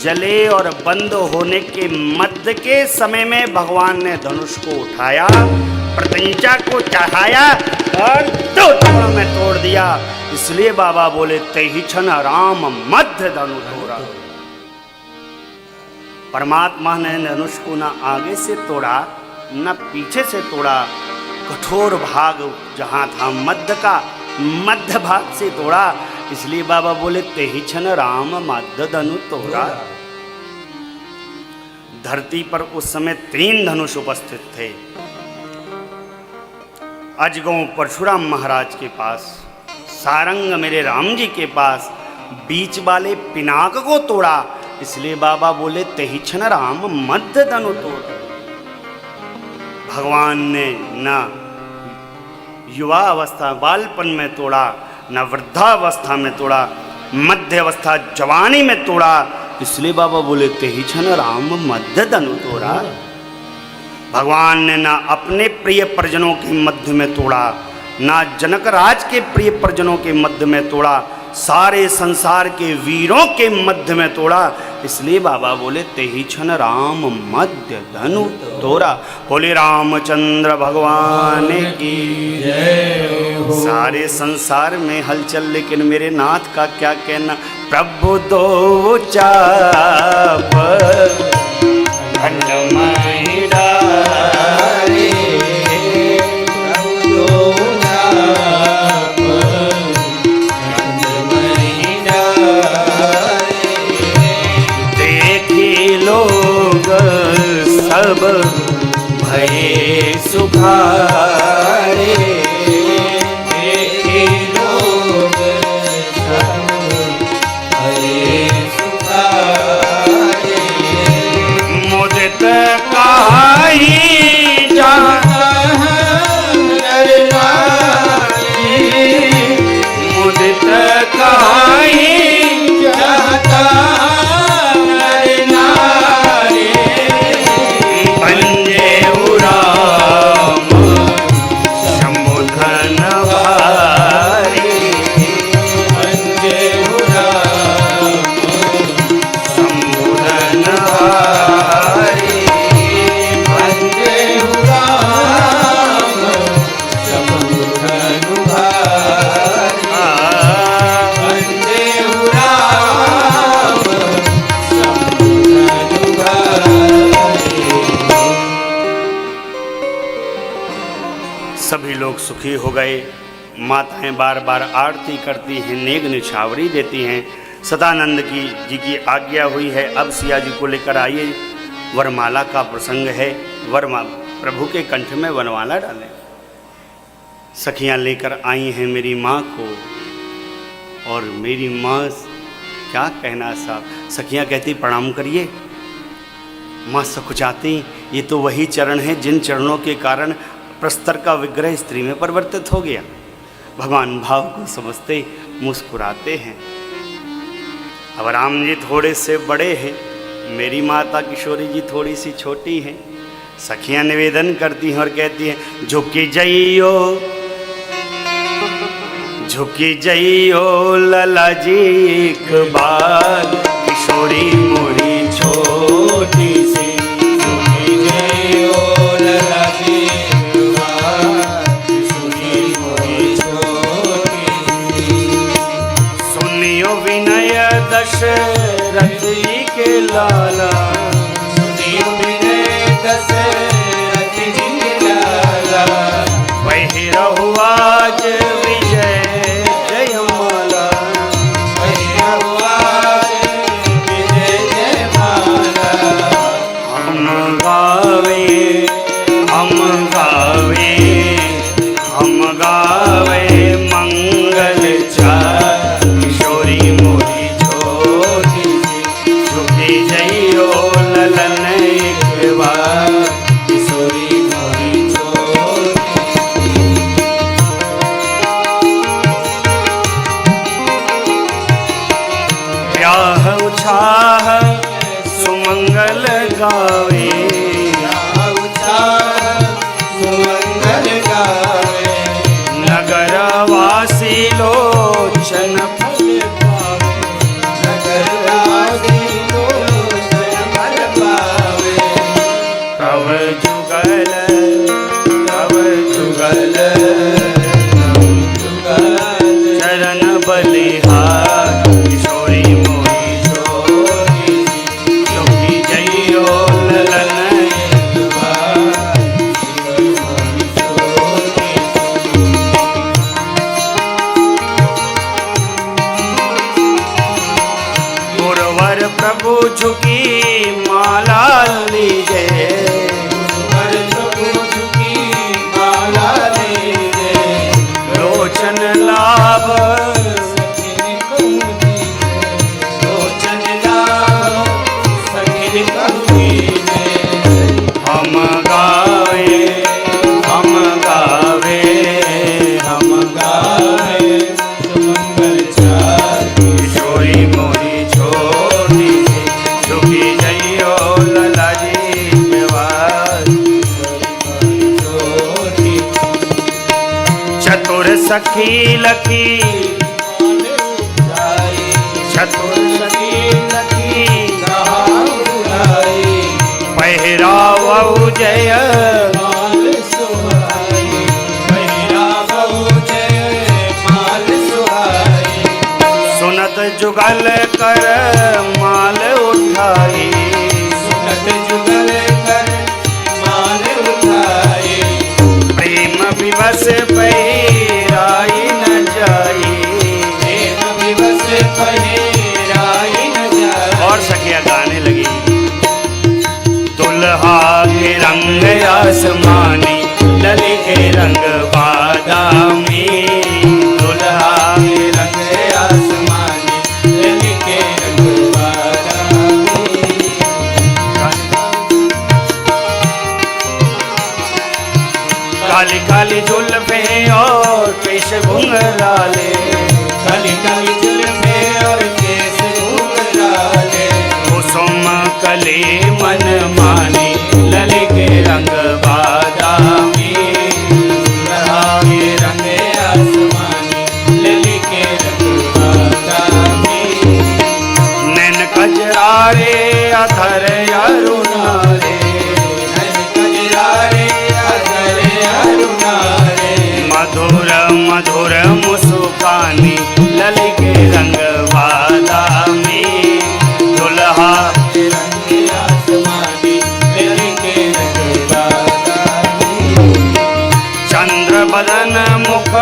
जले और बंद होने के मध्य के समय में भगवान ने धनुष को उठाया, प्रत्यंचा को चढ़ाया और दो टुकड़ों में तोड़ दिया। इसलिए बाबा बोले तेहि क्षण राम मध्य धनु तोड़ा। परमात्मा ने धनुष को ना आगे से तोड़ा ना पीछे से तोड़ा, कठोर भाग जहाँ था मध्य का, मध्य भाग से तोड़ा। इसलिए बाबा बोले तेहि क्षण राम मध्य धनु तोड़ा। धरती पर उस समय 3 धनुष उपस्थित थे। अजगों परशुराम महाराज के पास, सारंग मेरे राम जी के पास, बीच वाले पिनाक को तोड़ा। इसलिए बाबा बोले तेहि क्षण राम मध्य धनु तोड़ा। भगवान ने न युवा अवस्था बालपन में तोड़ा, न वृद्धावस्था में तोड़ा, मध्य अवस्था जवानी में तोड़ा। इसलिए बाबा बोले तेहि क्षण राम मध्य धनु तोड़ा। भगवान ने ना अपने प्रिय परिजनों के मध्य में तोड़ा, ना जनक राज के प्रिय परिजनों के मध्य में तोड़ा, सारे संसार के वीरों के मध्य में तोड़ा। इसलिए बाबा बोले तेहि क्षण राम मध्य धनु तोरा। बोले रामचंद्र भगवान की सारे संसार में हलचल, लेकिन मेरे नाथ का क्या कहना। प्रभु दो चाप खंडमय डारे, प्रभु दो चाप खंडमय डारे। देखी लोग सब भये सुखारे, देखी लोग सब भये सुखारे। मुदित काहि नर नारी, मुदित काहि चाहता नर नारी। पंजेउ राम शंभुधन भारी, पंजेउ राम शंभुधन भारी। पंजेउ राम शंभुधनु भारी। पंजेउ राम शंभुधनु भारी। सभी लोग सुखी हो गए। माताएं बार बार आरती करती हैं, नेग निछावरी देती हैं। सदानंद जी की आज्ञा हुई है, अब सिया जी को लेकर आइए, वरमाला का प्रसंग है। प्रभु के कंठ में वरमाला डालें। सखियां लेकर आई हैं मेरी माँ को, और मेरी माँ क्या कहना साहब। सखियां कहती प्रणाम करिए। माँ सकुचाती, ये तो वही चरण हैं जिन चरणों के कारण प्रस्तर का विग्रह स्त्री में परिवर्तित हो गया। भगवान भाव को समझते मुस्कुराते हैं। अब राम जी थोड़े से बड़े हैं, मेरी माता किशोरी जी थोड़ी सी छोटी हैं। सखियां निवेदन करती हैं और कहती हैं झुकी जइयो, झुकी जइयो लला जी एक बार, किशोरी मोरी छोटी सी। झुकी जइयो लला जी एक बार, किशोरी मोरी छोटी सी। सुनियो विनय दशरथ जी के लाला, सुनियो विनय दशरथ जी के लाला। वही रहु आज विजय जयमाला। भैया आज विजय जयमाला। हम गावे, हम गावे, हम गावे मंगल चार, किशोरी मोरी छोटी सी। झुकी जइयो ललन एक बार, किशोरी मोरी छोटी। ब्याह उछाह सुमंगल गावे, सुमंगल गावे। नगरवासी लोचन फल पावे। नगरवासी लोचन फल पावे। तव जुगल, तव जुगल, चरण बलिहार, किशोरी मोरी छोटी सी। झुकी जइयो ललन एक बार, गुरुवर प्रभु झुकी माला लीजे। लोचन लाभ, हम गावे, हम गावे, हम गावे किशोरी मोरी छोटी सी। झुकी जइयो लला जी के बार, चतुर सखी लखी, चतुर सखी लखी जय माल सुहाई बहिरा बहु जय माल सुहाई सुनत जुगल कर माल उठाई सुनत जुगल कर माल उठाई प्रेम विवश पहिराई न जाई प्रेम विवश पहिराई न जाई और सखिया गाने लगी दुल्हा के रंग आसमानी लली के रंग बादामी दुल्हा के रंग आसमानी लली के रंग बादामी काली काली जुल्फे और केश घुंघराले काली काली जुल्फे और केस घुंघराले कुसुम कली मन मानी लली के रंग बादामी दुल्हा के रंग आसमानी लली के रंग बादामी नैन कजरारे अधर अरुणारे नैन कजरारे अधर अरुणारे मधुर मधुर मुस्कानी लली के रंग बादामी दुल्हा के रंग आसमानी लली के रंग बादामी चंद्र बदन मुख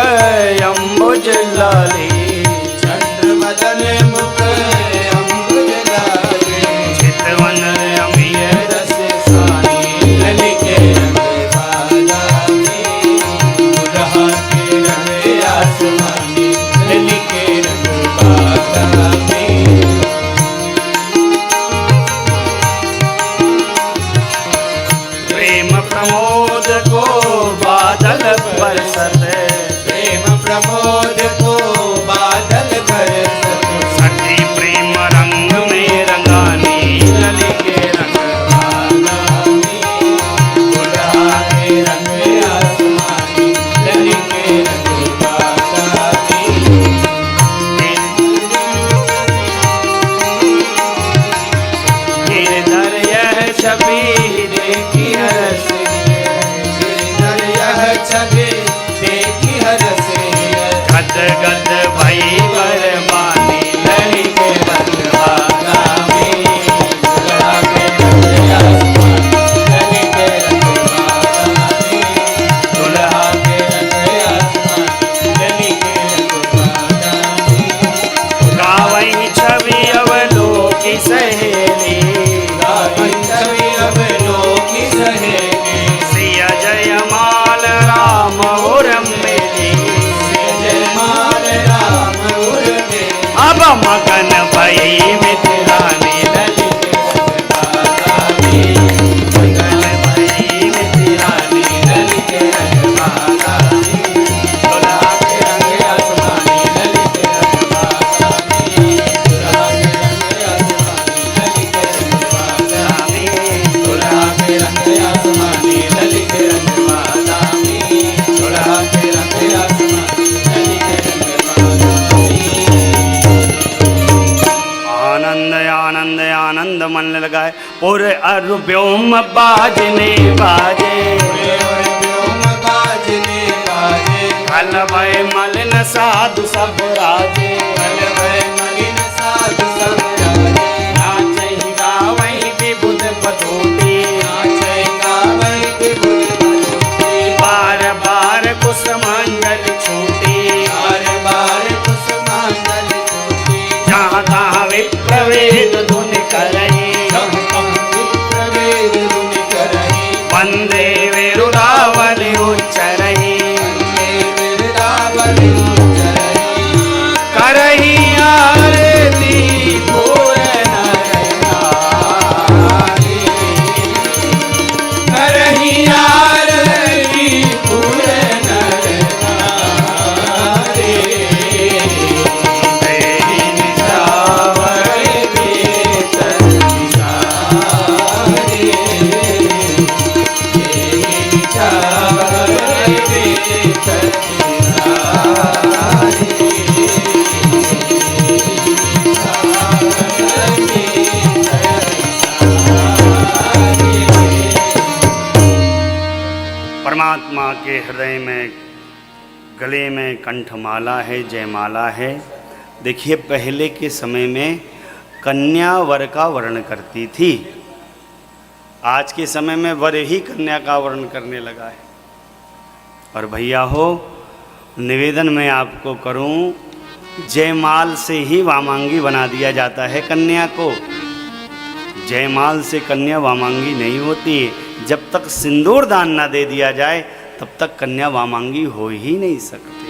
अम्बुज लाली चंद्र बदन मुख अम्बुज लाले चितवन अमीय रस सानी लली के रंग बादामी दुल्हा के रंग आसमानी लली के रंग बादामी प्रेम प्रमोद को बादल बरसत प्रेम प्रमोद को बादल बरसत सखी प्रेम रंग में रंगानी लली के रंग बादामी दुल्हा के रंग आसमानी लली के रंग बादामी गिरधर यह छवि देखी हर्ष गिरधर यह छवि देखी हरस गद गद भई बरबानी लली के रंग बादामी दुल्हा के रंग आसमानी लली के रंग बादामी दुल्हा के रंग आसमानी लली के रंग बादामी गावई छवि अवलोकी सहेली गाई छवि अब लोकी सहेली सिया जय माल राम और मेली जय माल राम उर्मे अब मगन भई मिथिलानी लली मगन भई मिथिलानी लली के रंग बादामी दुल्हा के रंग आसमानी लली के रंग बादामी दुल्हा के रंग आसमानी लली के रंग बादामी दुल्हा के रंग आसमानी लली के रंग बादामी दुल्हा के रंग आसमानी लली के रंग बादामी आनंद आनंद आनंद मन लगाए पूरे अरु व्योम बाजने बाजे व्योम बाजने बाजे कल भय मलिन साधु सब राजे कल भय मलिन साधु सब राजे नाचहि गावहि विबुध पटोटी नाचै गावै विबुध पटोटी बार बार कुसुमांजल छूटी बार बार कुसुमांजल छूटी जहाँ तहाँ विप्रवेद धुन करही विप्रवेद धुन करही वंदे विरुदावली उच्चरही वंदे विरुदावली उच्चरही करही परमात्मा के हृदय में, गले में कंठमाला है, जयमाला है। देखिए पहले के समय में कन्या वर का वर्ण करती थी, आज के समय में वर ही कन्या का वर्ण करने लगा है। और भैया हो, निवेदन मैं आपको करूं, जयमाल से ही वामांगी बना दिया जाता है कन्या को। जयमाल से कन्या वामांगी नहीं होती। जब तक सिंदूर दान ना दे दिया जाए तब तक कन्या वामांगी हो ही नहीं सकती।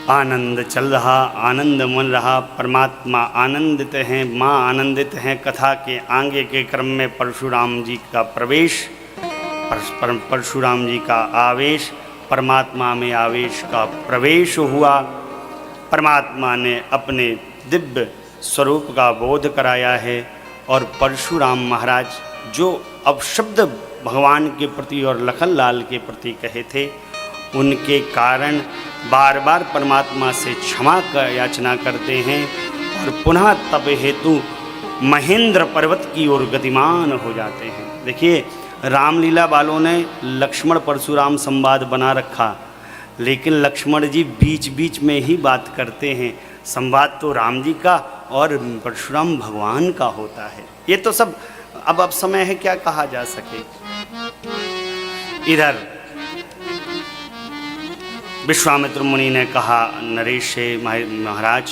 आनंद चल रहा, आनंद मन रहा, परमात्मा आनंदित हैं, माँ आनंदित हैं। कथा के आगे के क्रम में परशुराम जी का प्रवेश, परशुराम जी का आवेश, परमात्मा में आवेश का प्रवेश हुआ। परमात्मा ने अपने दिव्य स्वरूप का बोध कराया है। और परशुराम महाराज जो अपशब्द भगवान के प्रति और लखनलाल के प्रति कहे थे, उनके कारण बार बार परमात्मा से क्षमा का याचना करते हैं और पुनः तप हेतु महेंद्र पर्वत की ओर गतिमान हो जाते हैं। देखिए रामलीला वालों ने लक्ष्मण परशुराम संवाद बना रखा, लेकिन लक्ष्मण जी बीच बीच में ही बात करते हैं। संवाद तो राम जी का और परशुराम भगवान का होता है। ये तो सब अब समय है, क्या कहा जा सके। इधर विश्वामित्र मुनि ने कहा, नरेश महाराज,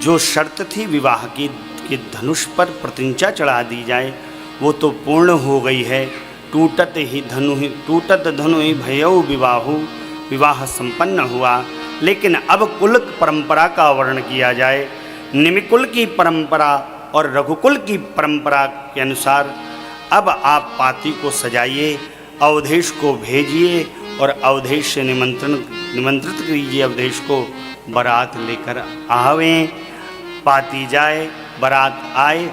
जो शर्त थी विवाह की कि धनुष पर प्रतिज्ञा चढ़ा दी जाए, वो तो पूर्ण हो गई है। टूटत धनु ही भयउ विवाहु, विवाह संपन्न हुआ। लेकिन अब कुल परंपरा का वर्ण किया जाए। निमिकुल की परंपरा और रघुकुल की परंपरा के अनुसार अब आप पाती को सजाइए, अवधेश को भेजिए और अवधेश से निमंत्रित कीजिए अवधेश को, बारात लेकर आवें, पाती जाए, बारात आए।